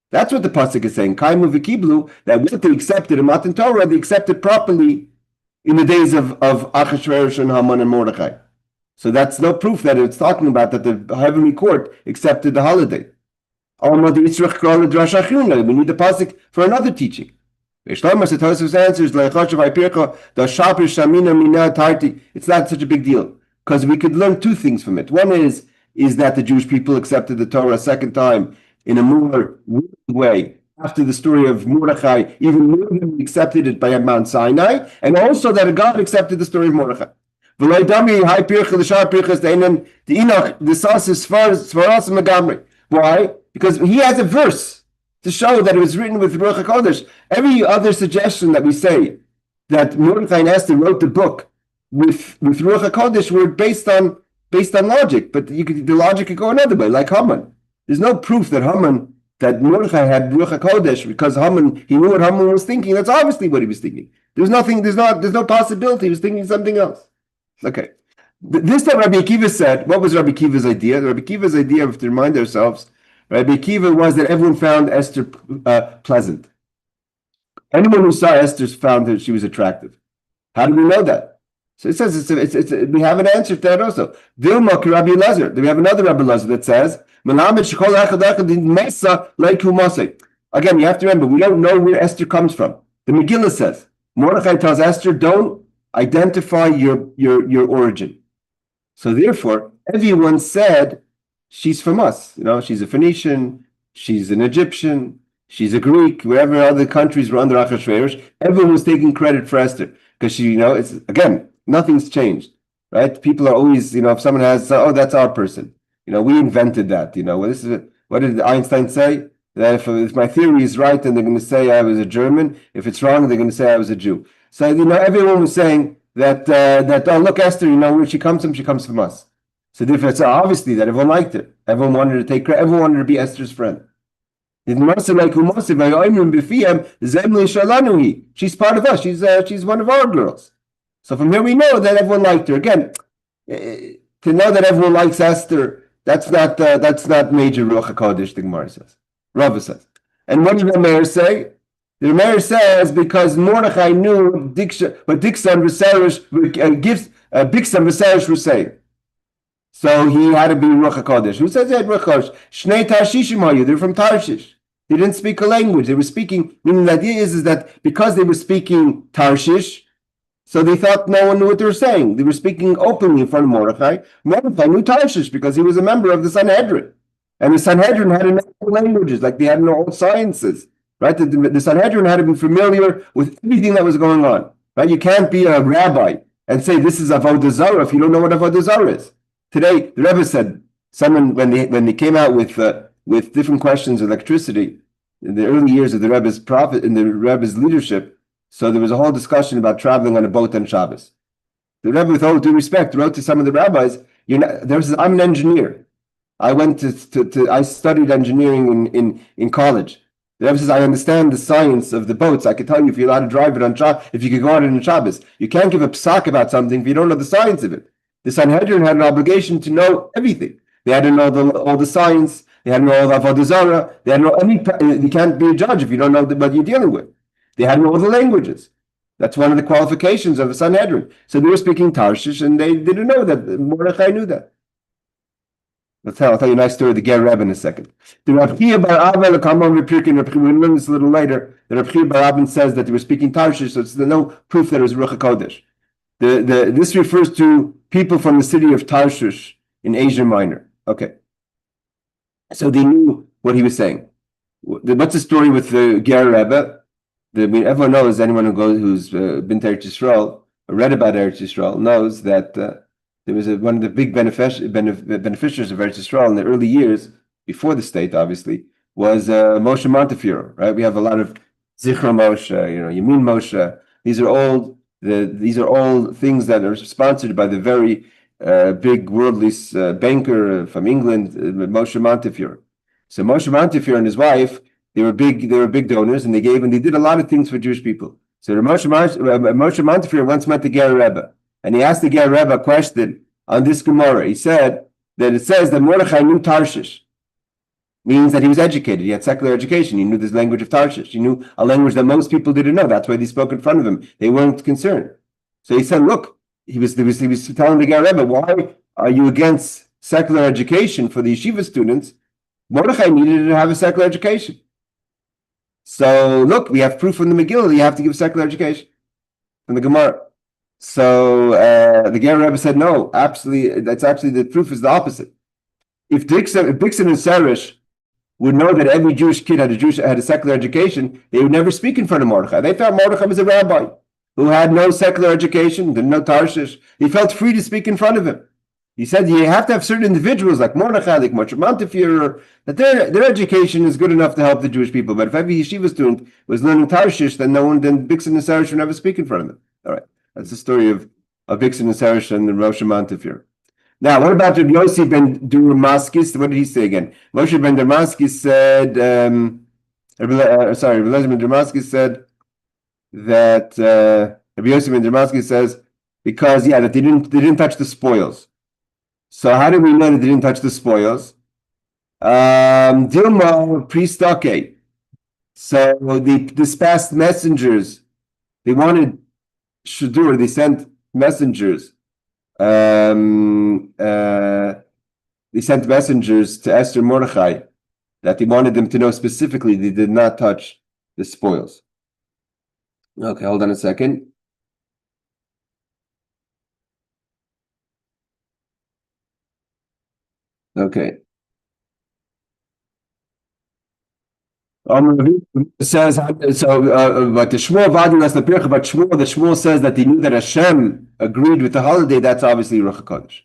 That's what the pasuk is saying. Kaimu v'kiblu, that what they accepted in Matan Torah, they accepted properly in the days of Achashverosh and Haman and Mordechai. So that's no proof that it's talking about that the heavenly court accepted the holiday. We need the pasuk for another teaching. It's not such a big deal, because we could learn two things from it. One is that the Jewish people accepted the Torah a second time in a more weird way after the story of Mordechai, even more than we accepted it by Mount Sinai, and also that God accepted the story of Mordechai. Why? Because he has a verse to show that it was written with Ruach HaKodesh. Every other suggestion that we say that Mordechai and Esther wrote the book with Ruach HaKodesh were based on logic, but the logic could go another way, like Haman. There's no proof that Mordechai had Ruach HaKodesh because he knew what Haman was thinking. That's obviously what he was thinking. There's no possibility he was thinking something else. Okay. This that Rabbi Akiva said, what was Rabbi Akiva's idea? Rabbi Akiva's idea, we have to remind ourselves, Rabbi Akiva was that everyone found Esther pleasant. Anyone who saw Esther found that she was attractive. How do we know that? So it says we have an answer to that also. Dilma Rabbi Elazar. We have another Rabbi Elazar that says, again, you have to remember, we don't know where Esther comes from. The Megillah says, Mordechai tells Esther, don't identify your origin. So therefore, everyone said, she's from us. She's a Phoenician, she's an Egyptian, she's a Greek, wherever other countries were under Achashverosh, everyone was taking credit for Esther. Because it's, again, nothing's changed, right? People are always, if someone has, that's our person. We invented that. What did Einstein say? That if my theory is right, then they're going to say I was a German. If it's wrong, they're going to say I was a Jew. So everyone was saying that oh, look, Esther, where she comes from us. So therefore, it's obviously that everyone liked it. Everyone wanted to take credit. Everyone wanted to be Esther's friend. She's part of us. She's one of our girls. So from here we know that everyone liked her. Again, to know that everyone likes Esther, that's not major Ruach HaKodesh, the Gemara says. Rava says. And what did the Omer say? The Omer says because Mordechai knew what Diksan V'Serish gives Biksan V'Serish was saying. So he had to be Ruach HaKodesh. Who says he had Ruach HaKodesh? Shnei Tarshishim are you? They're from Tarshish. They didn't speak a language. They were speaking, meaning the idea is that because they were speaking Tarshish, so they thought no one knew what they were saying. They were speaking openly in front of Mordechai. Mordechai knew Tarshish because he was a member of the Sanhedrin. And the Sanhedrin had to know languages, like they had to know all sciences. Right? The Sanhedrin had to be familiar with everything that was going on. Right? You can't be a rabbi and say this is Avodah Zarah if you don't know what Avodah Zarah is. Today, the Rebbe said, someone when they came out with different questions of electricity in the early years of the Rebbe's prophet in the Rebbe's leadership, so there was a whole discussion about traveling on a boat on Shabbos. The Rebbe, with all due respect, wrote to some of the rabbis, I'm an engineer. I went I studied engineering in college. The Rebbe says, I understand the science of the boats. I can tell you if you're allowed to drive it on Shabbos, if you could go on it on Shabbos. You can't give a psak about something if you don't know the science of it. The Sanhedrin had an obligation to know everything. They had to know all the science. They had to know all the Avodah Zarah. They had to know you can't be a judge if you don't know what you're dealing with. They had to know all the languages. That's one of the qualifications of the Sanhedrin. So they were speaking Tarshish, and they didn't know that. Mordechai knew that. I'll tell you a nice story of the Ger Rebbe in a second. The Rav Chia bar Abba, we'll learn this a little later. The Rav Chia bar Abba says that they were speaking Tarshish, so there's no proof that it was Ruach HaKodesh. This refers to people from the city of Tarshish in Asia Minor. Okay. So they knew what he was saying. What's the story with the Ger Rebbe? Everyone knows, anyone who's been to Eretz Yisrael or read about Eretz Yisrael knows that there was one of the big beneficiaries of Eretz Yisrael in the early years, before the state, obviously, was Moshe Montefiore, right? We have a lot of Zichra Moshe, Yamin Moshe. These are all things that are sponsored by the very big worldly banker from England, Moshe Montefiore. So Moshe Montefiore and his wife, they were big donors, and they did a lot of things for Jewish people. So Moshe Montefiore once met the Ger Rebbe, and he asked the Ger Rebbe a question on this Gemara. He said that it says that Mordechai knew Tarshish, means that he was educated. He had secular education. He knew this language of Tarshish. He knew a language that most people didn't know. That's why they spoke in front of him. They weren't concerned. So he said, look, he was telling the Ger Rebbe, why are you against secular education for the yeshiva students? Mordechai needed to have a secular education. So look, we have proof from the Megillah that you have to give secular education from the Gemara. So the Ger Rebbe said, no, absolutely, the proof is the opposite. If Bixen and Serish would know that every Jewish kid had a secular education, they would never speak in front of Mordechai. They thought Mordechai was a rabbi who had no secular education, didn't know Tarshish. He felt free to speak in front of him. He said you have to have certain individuals like Mordechai, like Moshe Montefiore, that their education is good enough to help the Jewish people. But if every yeshiva student was learning Tarshish, then Bixen and Serish would never speak in front of them. All right, that's the story of Bixen and Serish and Moshe Montefiore. Now, what about Rabbi Yossi ben Durmaskis? What did he say again? Moshe ben Durmaskis said, Rabbi Yossi ben Durmaskis said that Rabbi Yossi ben Durmaskis says because that they didn't touch the spoils. So how do we know that they didn't touch the spoils? Dilma pre-stockade. So they dispatched messengers. They wanted Shadur. They sent messengers. They sent messengers to Esther and Mordechai that they wanted them to know specifically they did not touch the spoils. Okay, hold on a second. Okay. Says so, but the Shmuel says that they knew that Hashem agreed with the holiday. That's obviously Ruach HaKodesh.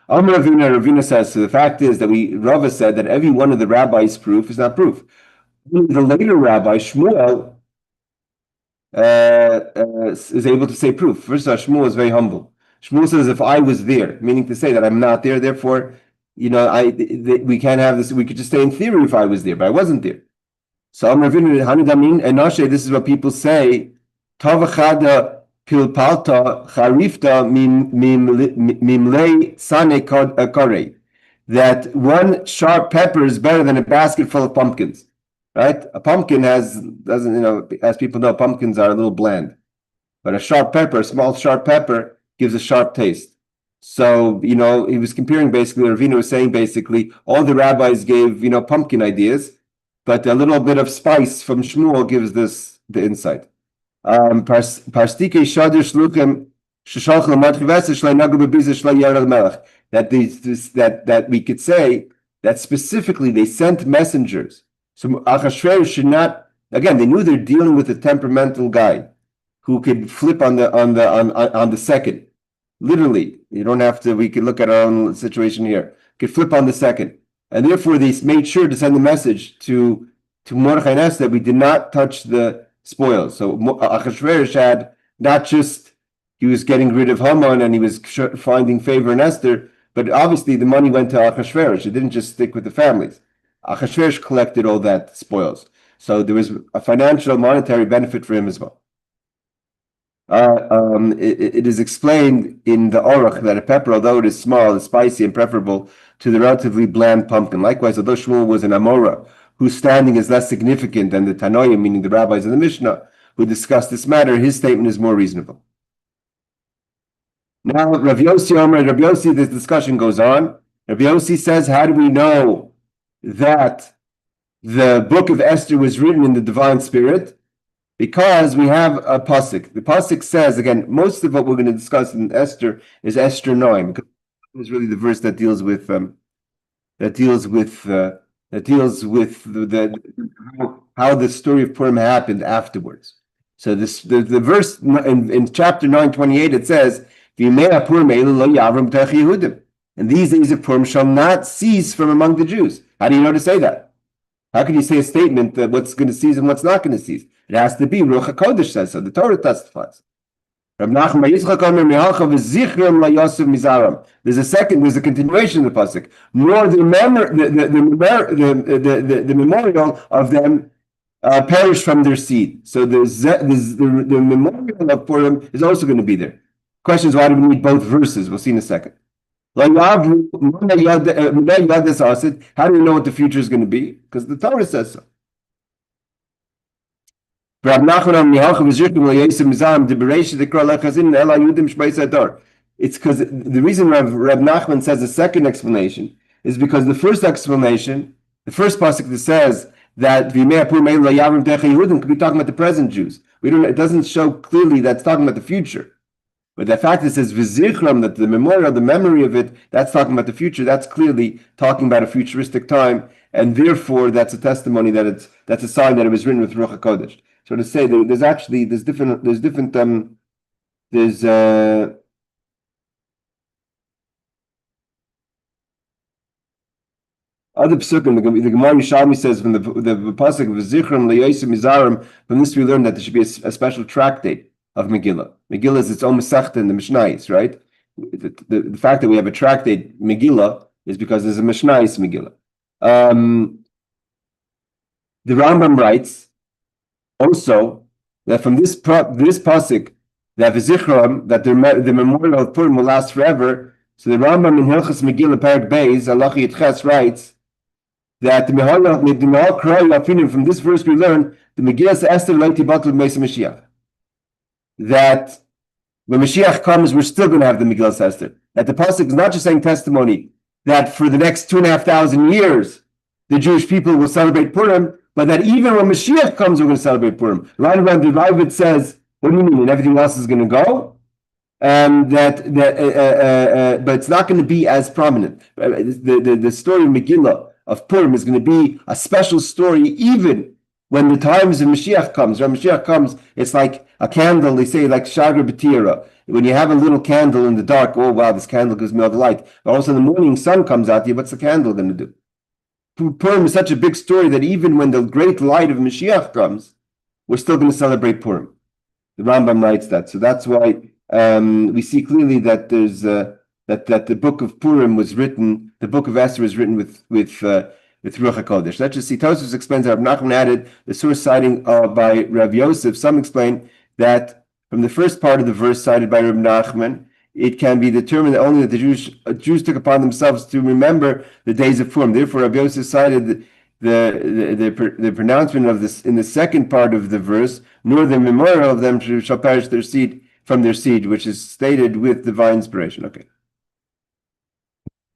Omer Ravina says, so the fact is that Rava said that every one of the rabbis' proof is not proof. The later rabbi Shmuel is able to say proof. First of all, Shmuel is very humble. Shmuel says, if I was there, meaning to say that I'm not there, therefore, we can't have this. We could just say in theory if I was there, but I wasn't there. So Omer Avinu Hanidamin Enoshe, this is what people say. Tovachada pilpalta charifta mimlei sane kore. That one sharp pepper is better than a basket full of pumpkins. Right? A pumpkin doesn't, as people know, pumpkins are a little bland. But a sharp pepper, a small sharp pepper, gives a sharp taste. So, he was comparing basically, Ravina was saying basically, all the rabbis gave, pumpkin ideas, but a little bit of spice from Shmuel gives this the insight. That we could say that specifically they sent messengers. So Achashverosh should not, again, they knew they're dealing with a temperamental guy who could flip on the second. Literally, you don't have to, we could look at our own situation here, could flip on the second. And therefore they made sure to send a message to Mordechai and Esther that we did not touch the spoils. So Achashverosh had not just, he was getting rid of Haman and he was finding favor in Esther, but obviously the money went to Achashverosh. It didn't just stick with the families. Achashverosh collected all that spoils. So there was a financial, monetary benefit for him as well. It is explained in the Orach that a pepper, although it is small, is spicy and preferable to the relatively bland pumpkin. Likewise, although Shmuel was an Amora, whose standing is less significant than the Tanoim, meaning the rabbis of the Mishnah, who discussed this matter, his statement is more reasonable. Now, Rav Yossi, Omer, Rav Yossi, this discussion goes on. Rav Yossi says, how do we know that the book of Esther was written in the divine spirit? Because we have a pasuk. The pasuk says, again, most of what we're going to discuss in Esther is Esther 9, because it's really the verse that deals with how the story of Purim happened afterwards. So the verse in chapter 9:28 it says, and these days of Purim shall not cease from among the Jews. How do you know to say that? How can you say a statement that what's going to cease and what's not going to cease? It has to be. Ruach HaKodesh says so. The Torah testifies. There's a continuation of the pasuk. Nor the memorial of them perish from their seed. So the memorial of Purim is also going to be there. Question is, why do we need both verses? We'll see in a second. How do we know what the future is going to be? Because the Torah says so. It's because the reason Reb Nachman says the second explanation is because the first explanation, the first pasuk that says that could be talking about the present Jews. It doesn't show clearly that's talking about the future. But the fact that it says v'zichram, that the memorial, the memory of it, that's talking about the future. That's clearly talking about a futuristic time, and therefore that's a testimony that that's a sign that it was written with Ruach HaKodesh. So to say there's other psukim. The Gemara Yishalmi says from the pasuk of Zichron leYosem Mizarim. From this we learn that there should be a special tractate of Megillah. Megillah is its own Masechta in the Mishnais, right? The fact that we have a tractate Megillah is because there's a Mishnais Megillah. The Rambam writes also that from this pasuk that v'zichram, that the memorial of Purim will last forever. So the Rambam in Hilchas Megillah Perek Beis halachic Ches writes that from this verse we learn the Megillat Esther leiti batul b'meis Mashiach, that when Mashiach comes we're still going to have the Megillat Esther. That the pasuk is not just saying testimony that for the next 2,500 years the Jewish people will celebrate Purim, but that even when Mashiach comes, we're going to celebrate Purim. Right around the Ravid says, what do you mean? And everything else is going to go? But it's not going to be as prominent. The story of Megillah, of Purim, is going to be a special story even when the times of Mashiach comes. When Mashiach comes, it's like a candle, they say, like Shagar B'tira. When you have a little candle in the dark, oh wow, this candle gives me all the light. But also in the morning, sun comes out to you, what's the candle going to do? Purim is such a big story that even when the great light of Mashiach comes, we're still going to celebrate Purim. The Rambam writes that. So that's why we see clearly that there's that the book of Purim was written, the book of Esther was written with with Ruach HaKodesh. Let's just see. Tosfos explains that Rav Nachman added the source citing by Rav Yosef. Some explain that from the first part of the verse cited by Rav Nachman, it can be determined that only that the Jews took upon themselves to remember the days of Purim. Therefore, Rav Yosef cited the pronouncement of this in the second part of the verse, nor the memorial of them shall perish their seed from their seed, which is stated with divine inspiration. Okay.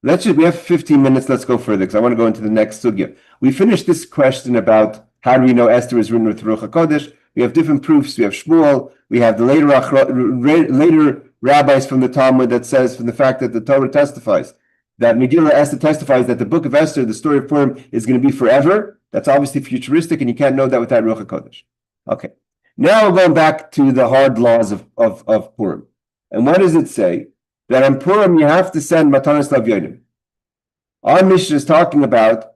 We have 15 minutes. Let's go further because I want to go into the next sugya. We finished this question about how do we know Esther is written with Ruach HaKodesh. We have different proofs. We have Shmuel. We have the later rabbis from the Talmud that says from the fact that the Torah testifies that Megillat Esther testifies that the book of Esther, the story of Purim, is going to be forever. That's obviously futuristic, and you can't know that without Ruach HaKodesh. Okay. Now we're going back to the hard laws of Purim. And what does it say? That on Purim you have to send Matanot La'Evyonim. Our Mishnah is talking about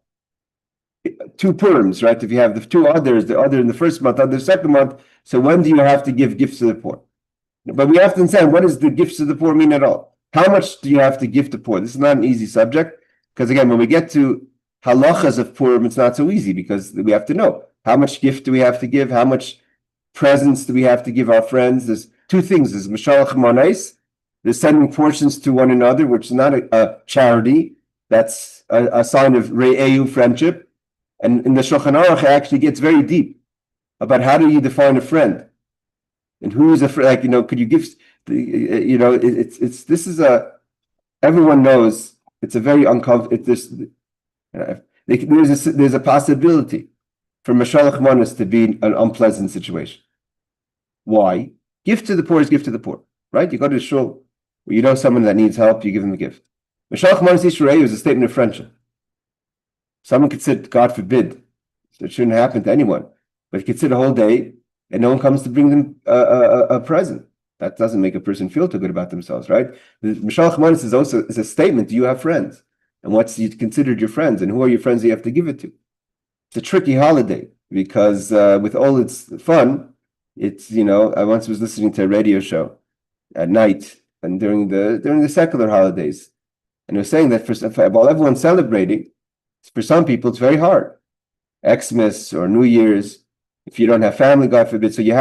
2 Purims, right? If you have the 2 others, the other in the first month, other the second month, so when do you have to give gifts to the poor? But we have to understand, what does the gifts to the poor mean at all? How much do you have to give to poor? This is not an easy subject, because again, when we get to halachas of Purim, it's not so easy, because we have to know, how much gift do we have to give? How much presents do we have to give our friends? There's 2 things. There's Mishloach Manot, there's sending portions to one another, which is not a charity. That's a sign of re'eu, friendship. And in the Shulchan Aruch, it actually gets very deep about how do you define a friend, and who is a friend. Like, could you give? Everyone knows it's a very uncomfortable. There's a possibility for Mishloach Manot to be an unpleasant situation. Why? Gift to the poor is gift to the poor, right? You go to the shul, where you know someone that needs help, you give them a gift. Mishloach Manot is a statement of friendship. Someone could sit, God forbid, it shouldn't happen to anyone, but he could sit a whole day and no one comes to bring them a present. That doesn't make a person feel too good about themselves, right? The Mishloach Manot is also a statement. Do you have friends? And what's considered your friends? And who are your friends that you have to give it to? It's a tricky holiday because with all its fun, it's, I once was listening to a radio show at night and during the secular holidays. And it was saying that while everyone's celebrating, for some people, it's very hard. Xmas or New Year's, if you don't have family, God forbid. So you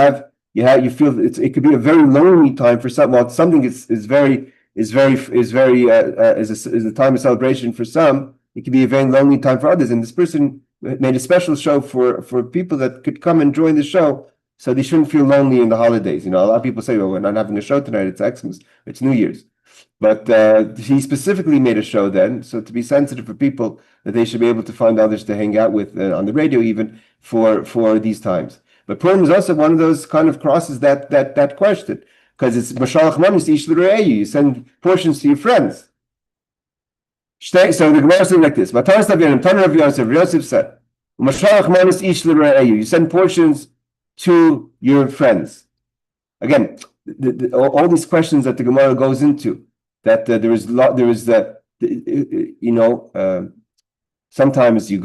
feel it could be a very lonely time for some. While something is a time of celebration for some, it can be a very lonely time for others. And this person made a special show for people that could come and join the show, so they shouldn't feel lonely in the holidays. A lot of people say, "Well, we're not having a show tonight. It's Xmas. It's New Year's." But he specifically made a show then, so to be sensitive for people, that they should be able to find others to hang out with on the radio, even for these times. But Purim is also one of those kind of crosses that question, because it's Mishloach Manot ish l're'eyu. You send portions to your friends. So the Gemara says like this: Matanot La'Evyonim, Tanach Rav Yosef. Yosef said, Mishloach Manot ish l're'eyu. You send portions to your friends. Again, all these questions that the Gemara goes into. That sometimes a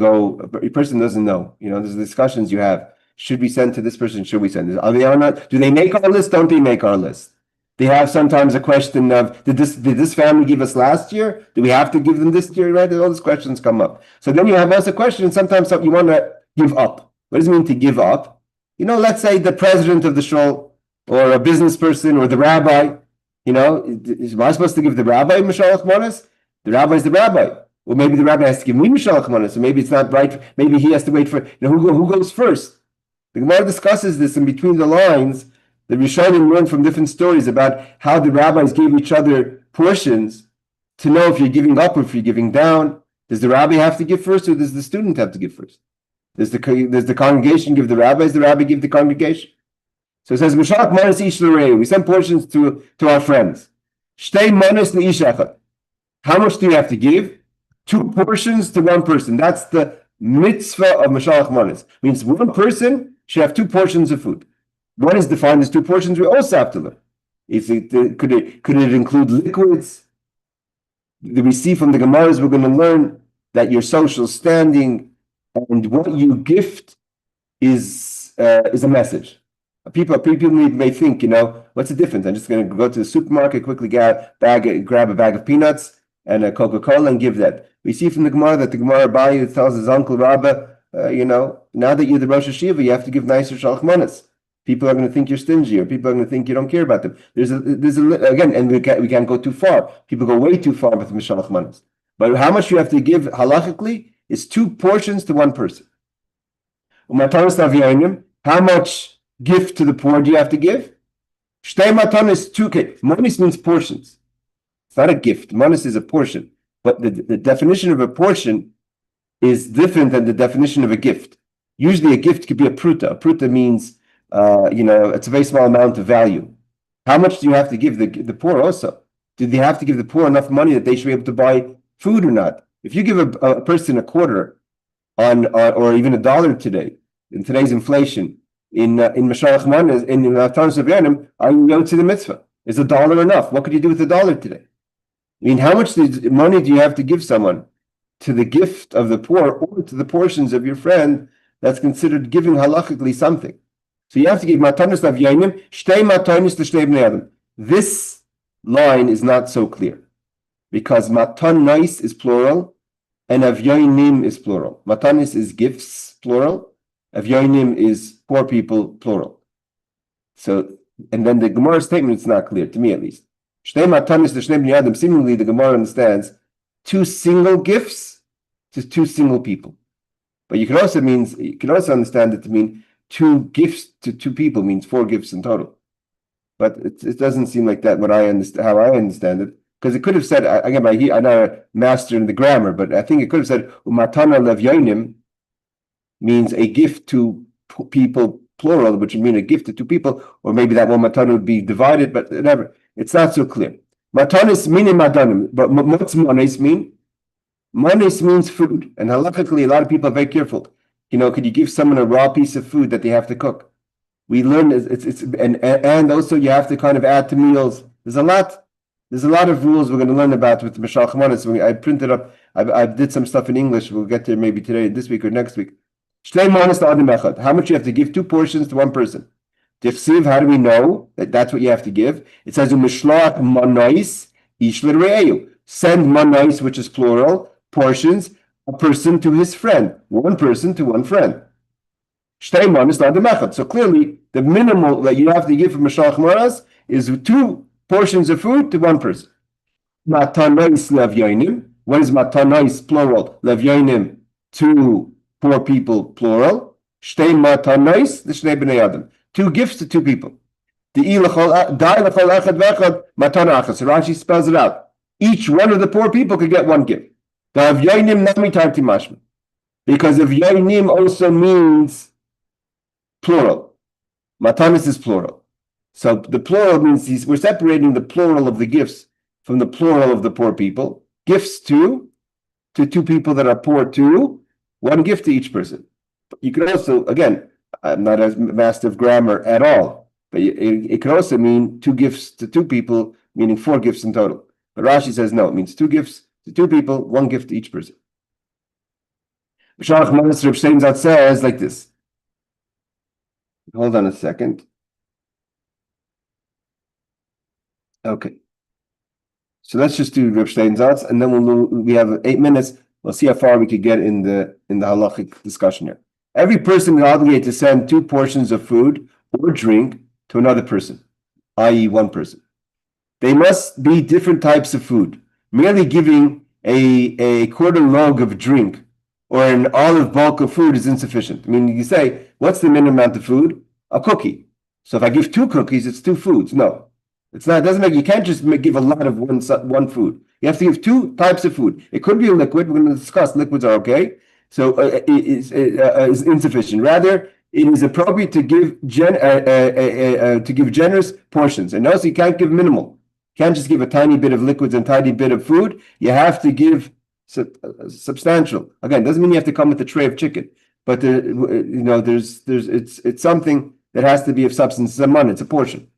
person doesn't know. There's discussions you have. Should we send to this person? Should we send this? Are they or not? Do they make our list? Don't they make our list? They have sometimes a question of, did this family give us last year? Do we have to give them this year? Right? All these questions come up. So then you have also a question, sometimes you want to give up. What does it mean to give up? Let's say the president of the shul, or a business person, or the rabbi. Am I supposed to give the rabbi Mishloach Manot? The rabbi is the rabbi. Or maybe the rabbi has to give me Mishloach Manot, so maybe it's not right. Maybe he has to wait for, who goes first? The Gemara discusses this, and between the lines, the Rishonim learn from different stories about how the rabbis gave each other portions to know if you're giving up or if you're giving down. Does the rabbi have to give first, or does the student have to give first? Does the congregation give the rabbis, the rabbi give the congregation? So it says, Mishloach Manot ish l're'eyu. We send portions to our friends. Shtei manos le'ish echad. How much do you have to give? 2 portions to one person. That's the mitzvah of Mishloach Manot. Means one person should have 2 portions of food. What is defined as 2 portions? We also have to learn. Could it include liquids? We see from the Gemaras, we're going to learn that your social standing and what you gift is a message. People may think, what's the difference? I'm just going to go to the supermarket, quickly grab a bag of peanuts and a Coca-Cola and give that. We see from the Gemara that the Gemara Abaye tells his uncle Rabba, now that you're the Rosh Hashiva, you have to give nicer Shalach Manas. People are going to think you're stingy, or people are going to think you don't care about them. Again, and we can't go too far. People go way too far with Mishlei Manos. But how much you have to give halachically is 2 portions to one person. Matanot La'Evyonim, how much gift to the poor do you have to give? Shtei matanos 2. Okay, manis means portions. It's not a gift. Manis is a portion. But the definition of a portion is different than the definition of a gift. Usually a gift could be a pruta. A pruta means, it's a very small amount of value. How much do you have to give the poor also? Do they have to give the poor enough money that they should be able to buy food or not? If you give a person a quarter or even $1 today, in today's inflation, in Mishloach Manot, in Matanot La'Evyonim, are you going to the mitzvah? Is $1 enough? What could you do with $1 today? I mean, how much money do you have to give someone to the gift of the poor or to the portions of your friend that's considered giving halachically something? So you have to give Matanot La'Evyonim, shtei matanos l'shnei bnei adam. This line is not so clear because matanos is plural and Evyonim is plural. Matanos is gifts, plural. Evyonim is poor people, plural. So, and then the Gemara statement is not clear, to me at least. Shtei matanos l'shnei bnei adam. Seemingly, the Gemara understands 2 single gifts to 2 single people. But you can also understand it to mean 2 gifts to 2 people means 4 gifts in total. But it doesn't seem like that. How I understand it, because it could have said, again, I'm not a master in the grammar, but I think it could have said Matanot La'Evyonim means a gift to people, plural, which would mean a gift to 2 people, or maybe that one matana would be divided, but whatever. It's not so clear. Matanis meaning madanim, but what's manis mean? Manis means food, and halachically, a lot of people are very careful. Could you give someone a raw piece of food that they have to cook? We learn and also you have to kind of add to meals. There's a lot of rules we're going to learn about with Mishloach Manot. I printed up. I did some stuff in English. We'll get there maybe today, this week or next week. Shtei manos l'adam echad. How much you have to give? 2 portions to one person. Tichsiv, how do we know that that's what you have to give? It says Mishloach Manot ish l're'ehu. Send manos, which is plural, portions, a person to his friend, one person to one friend. Shtei manos l'adam echad. So clearly, the minimal that you have to give for Mishloach Manot is 2 portions of food to one person. Matanot La'Evyonim. What is Matanot plural? La'Evyonim, 2 poor people plural. Shtei matanos l'shnei bnei adam. 2 gifts to 2 people. So Rashi spells it out. Each one of the poor people could get 1 gift. Because Evyonim also means plural. Matanos is plural. So the plural means we're separating the plural of the gifts from the plural of the poor people. Gifts to 2 people that are poor too. 1 gift to each person. You could also, again, I'm not a master of grammar at all, but it could also mean 2 gifts to 2 people, meaning 4 gifts in total. But Rashi says no, it means 2 gifts to 2 people, 1 gift to each person. Mishloach Manot Reb Shtein Zat says like this. Hold on a second. Okay. So let's just do Reb Shtein Zat, and then we have 8 minutes. We'll see how far we could get in the halachic discussion here. Every person is obligated to send 2 portions of food or drink to another person, i.e. 1 person. They must be different types of food. Merely giving a quarter log of drink or an olive bulk of food is insufficient. I mean, you say, what's the minimum amount of food? A cookie. So if I give 2 cookies, it's 2 foods. No, it's not. It doesn't make. You can't just give a lot of one food. You have to give 2 types of food. It could be a liquid. We're going to discuss liquids are okay. So it is insufficient. Rather, it is appropriate to give generous portions, and also you can't give minimal. You can't just give a tiny bit of liquids and tiny bit of food. You have to give substantial. Again, doesn't mean you have to come with a tray of chicken, but it's something that has to be of substance. It's a man. It's a portion.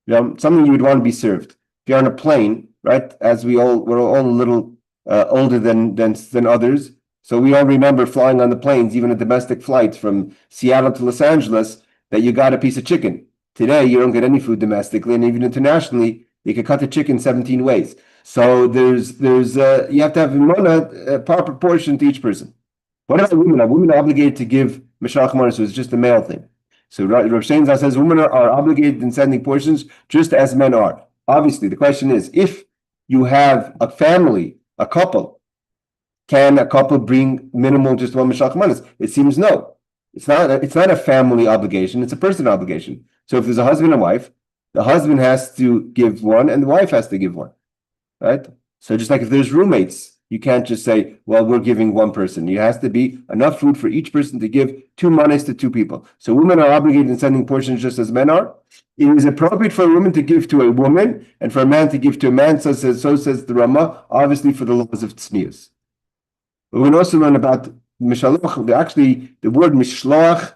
Something you would want to be served. If you're on a plane, right? As we're all a little older than others. So we all remember flying on the planes, even a domestic flight from Seattle to Los Angeles, that you got a piece of chicken. Today, you don't get any food domestically, and even internationally, you can cut the chicken 17 ways. So you have to have a proper portion to each person. What about women? Are women obligated to give Mishloach Manot? So it's just a male thing. So Rav Shein says women are obligated in sending portions just as men are. Obviously, the question is, if you have a family, a couple, can a couple bring minimal just one Mishloach Manot? It seems no. It's not a family obligation. It's a personal obligation. So if there's a husband and wife, the husband has to give one and the wife has to give one, right? So just like if there's roommates, you can't just say, well, we're giving one person. It has to be enough food for each person to give 2 manos to 2 people. So women are obligated in sending portions just as men are. It is appropriate for a woman to give to a woman and for a man to give to a man. So says the Rama, obviously for the laws of tznius. But we can also learn about Mishloach. Actually, the word Mishloach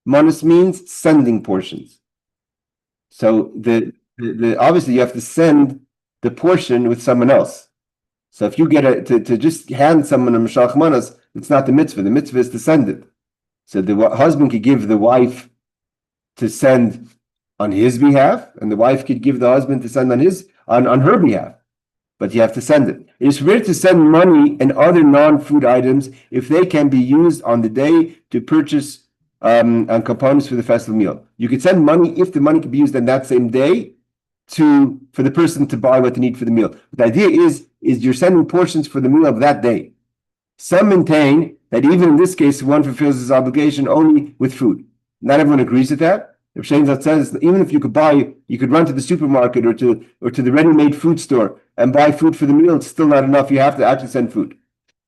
Manot means sending portions. So the obviously you have to send the portion with someone else. So if you get to just hand someone a Mishloach Manot, it's not the mitzvah. The mitzvah is to send it. So the husband could give the wife to send on his behalf, and the wife could give the husband to send on her behalf. But you have to send it. It is forbidden to send money and other non-food items if they can be used on the day to purchase and components for the festival meal. You could send money if the money could be used on that same day for the person to buy what they need for the meal. The idea is you're sending portions for the meal of that day. Some maintain that even in this case, one fulfills his obligation only with food. Not everyone agrees with that. If Shane says even if you could run to the supermarket or to the ready-made food store and buy food for the meal, it's still not enough. You have to actually send food.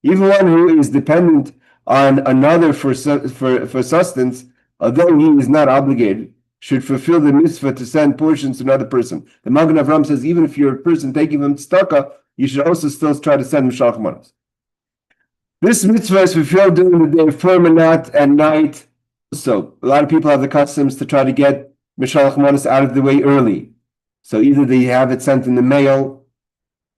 Even one who is dependent on another for sustenance, although he is not obligated, should fulfill the mitzvah to send portions to another person. The Magen Avram says even if you're a person taking from tzedakah, you should also still try to send Mishloach Manot. This mitzvah is fulfilled during the day of Purim at night. So a lot of people have the customs to try to get Mishloach Manot out of the way early. So either they have it sent in the mail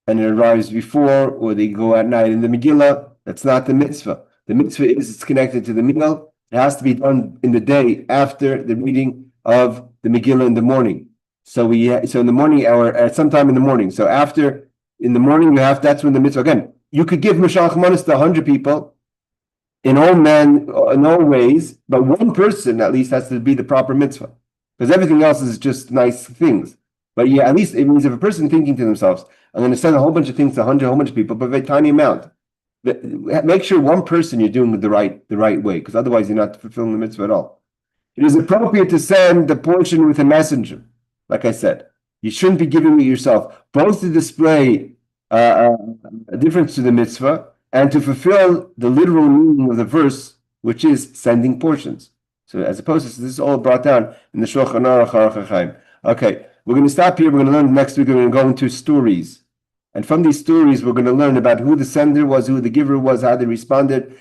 and it arrives before, or they go at night in the Megillah. That's not the mitzvah. The mitzvah it's connected to the meal. It has to be done in the day after the reading of the Megillah in the morning. So in the morning hour, at sometime in the morning. So after in the morning, that's when the mitzvah again. You could give Mishloach Manot to 100 people in all ways, but one person at least has to be the proper mitzvah, because everything else is just nice things. But yeah, at least it means if a person thinking to themselves, I'm going to send a whole bunch of things to a whole bunch of people, but a very tiny amount. Make sure one person you're doing it the right way, because otherwise you're not fulfilling the mitzvah at all. It is appropriate to send the portion with a messenger. Like I said, you shouldn't be giving it yourself, both to display a difference to the mitzvah and to fulfill the literal meaning of the verse, which is sending portions. So as opposed to this is all brought down in the Shulchan Aruch. Okay, we're going to stop here. We're going to learn next week. We're going to go into stories. And from these stories, we're going to learn about who the sender was, who the giver was, how they responded.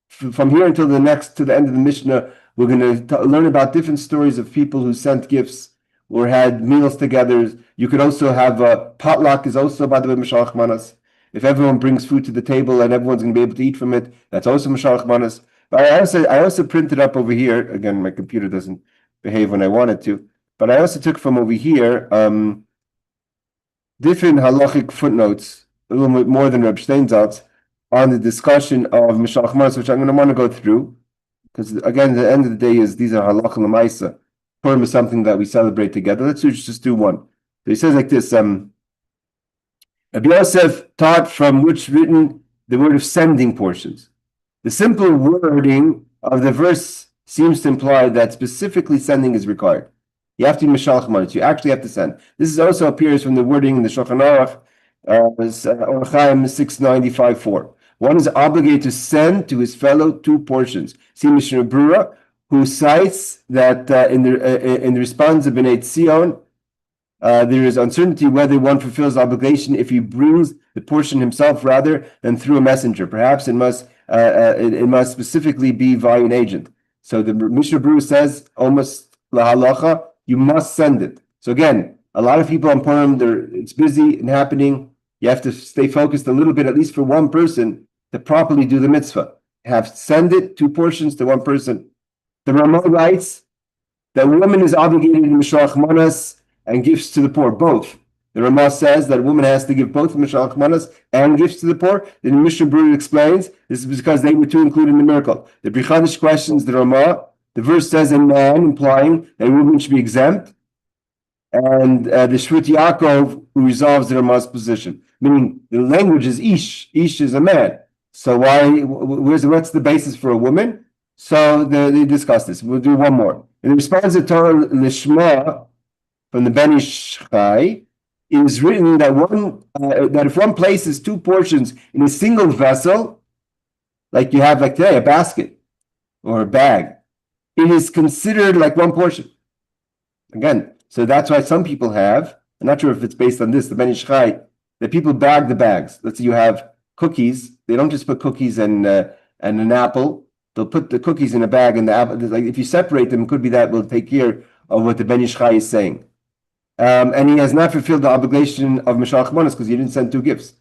From here until to the end of the Mishnah, we're going to learn about different stories of people who sent gifts or had meals together. You could also have a potluck, is also, by the way, Mishloach Manot. If everyone brings food to the table and everyone's going to be able to eat from it, that's also Mishloach Manot. But I also printed up over here. Again, my computer doesn't behave when I want it to. But I also took from over here different halachic footnotes, a little bit more than Reb Steinsaltz, on the discussion of Mishloach Manot, which I'm going to want to go through. Because again, at the end of the day, these are halacha l'maisa. Purim is something that we celebrate together. Let's just do one. So he says like this: Rabbi Yosef taught from which written the word of sending portions. The simple wording of the verse seems to imply that specifically sending is required. You have to be Mishloach Manot. You actually have to send. This also appears from the wording in the Shulchan Aruch, Orach Chaim 695.4. One is obligated to send to his fellow 2 portions. See Mishnah Brura, who cites that in the response of Bnei Tzion, there is uncertainty whether one fulfills obligation if he brings the portion himself rather than through a messenger. Perhaps it must specifically be via an agent. So the Mishnah Brura says, almost lahalacha, you must send it. So again, a lot of people on Purim, it's busy and happening. You have to stay focused a little bit, at least for one person, to properly do the mitzvah. Send it 2 portions to one person. The Rama writes that woman is obligated in Mishloach Manot and gifts to the poor, both. The Ramah says that a woman has to give both Mishloach Manot and gifts to the poor. Then Mishnah Berurah explains this is because they were to include in the miracle. The Bri Chadash questions the Ramah. The verse says a man, implying that a woman should be exempt. And the Shvut Yaakov who resolves the Ramah's position, meaning the language is ish. Ish is a man. So what's the basis for a woman? So they discuss this. We'll do one more. In response to Torah Lishma from the Ben Ish Chai, it is written that that if one places two portions in a single vessel, like you have like today, a basket or a bag, it is considered like one portion. Again, so that's why some people have, I'm not sure if it's based on this, the Ben Ish Chai, that people bag the bags. Let's say you have cookies. They don't just put cookies and an apple. They'll put the cookies in a bag, and the apple, like if you separate them, it could be that will take care of what the Ben Ish Chai is saying. And he has not fulfilled the obligation of Mishloach Manot because he didn't send two gifts.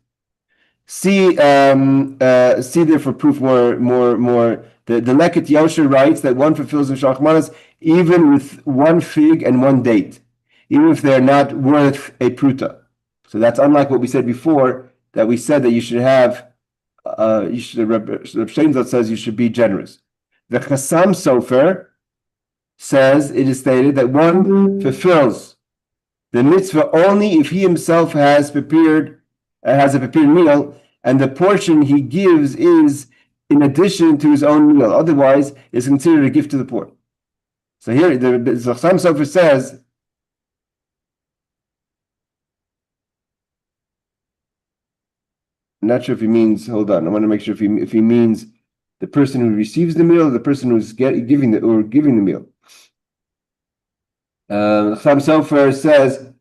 See there for proof more. The Leket Yosher writes that one fulfills Mishloach Manot even with one fig and one date, even if they're not worth a pruta. So that's unlike what we said before, that we said that you should have, Reb Sheinzot says you should be generous. The Chassam Sofer says it is stated that one fulfills the mitzvah only if he himself has a prepared meal, and the portion he gives is in addition to his own meal. Otherwise, it's considered a gift to the poor. So here, the Chassam Sofer says, I'm not sure if he means, hold on, I want to make sure if he means the person who receives the meal or the person who's giving the meal. Chassam Sofer says,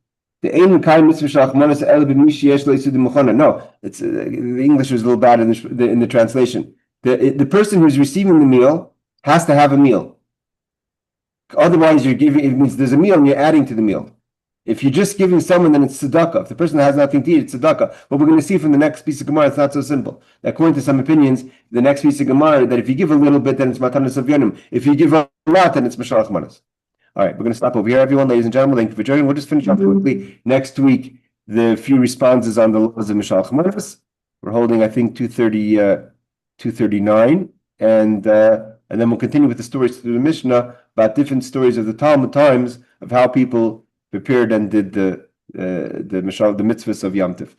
no, it's the English was a little bad in the translation. The person who's receiving the meal has to have a meal. Otherwise, it means there's a meal and you're adding to the meal. If you're just giving someone, then it's tzedakah. If the person has nothing to eat, it's tzedakah. But we're going to see from the next piece of Gemara, it's not so simple. According to some opinions, the next piece of Gemara, that if you give a little bit, then it's Matanot La'Evyonim. If you give a lot, then it's Mishloach Manot. All right, we're going to stop over here, everyone. Ladies and gentlemen, thank you for joining. We'll just finish up quickly next week the few responses on the laws of Mishloach Manot. We're holding, I think, 239, and then we'll continue with the stories through the Mishnah about different stories of the Talmud times of how people prepared and did the mitzvahs of Yom Tov.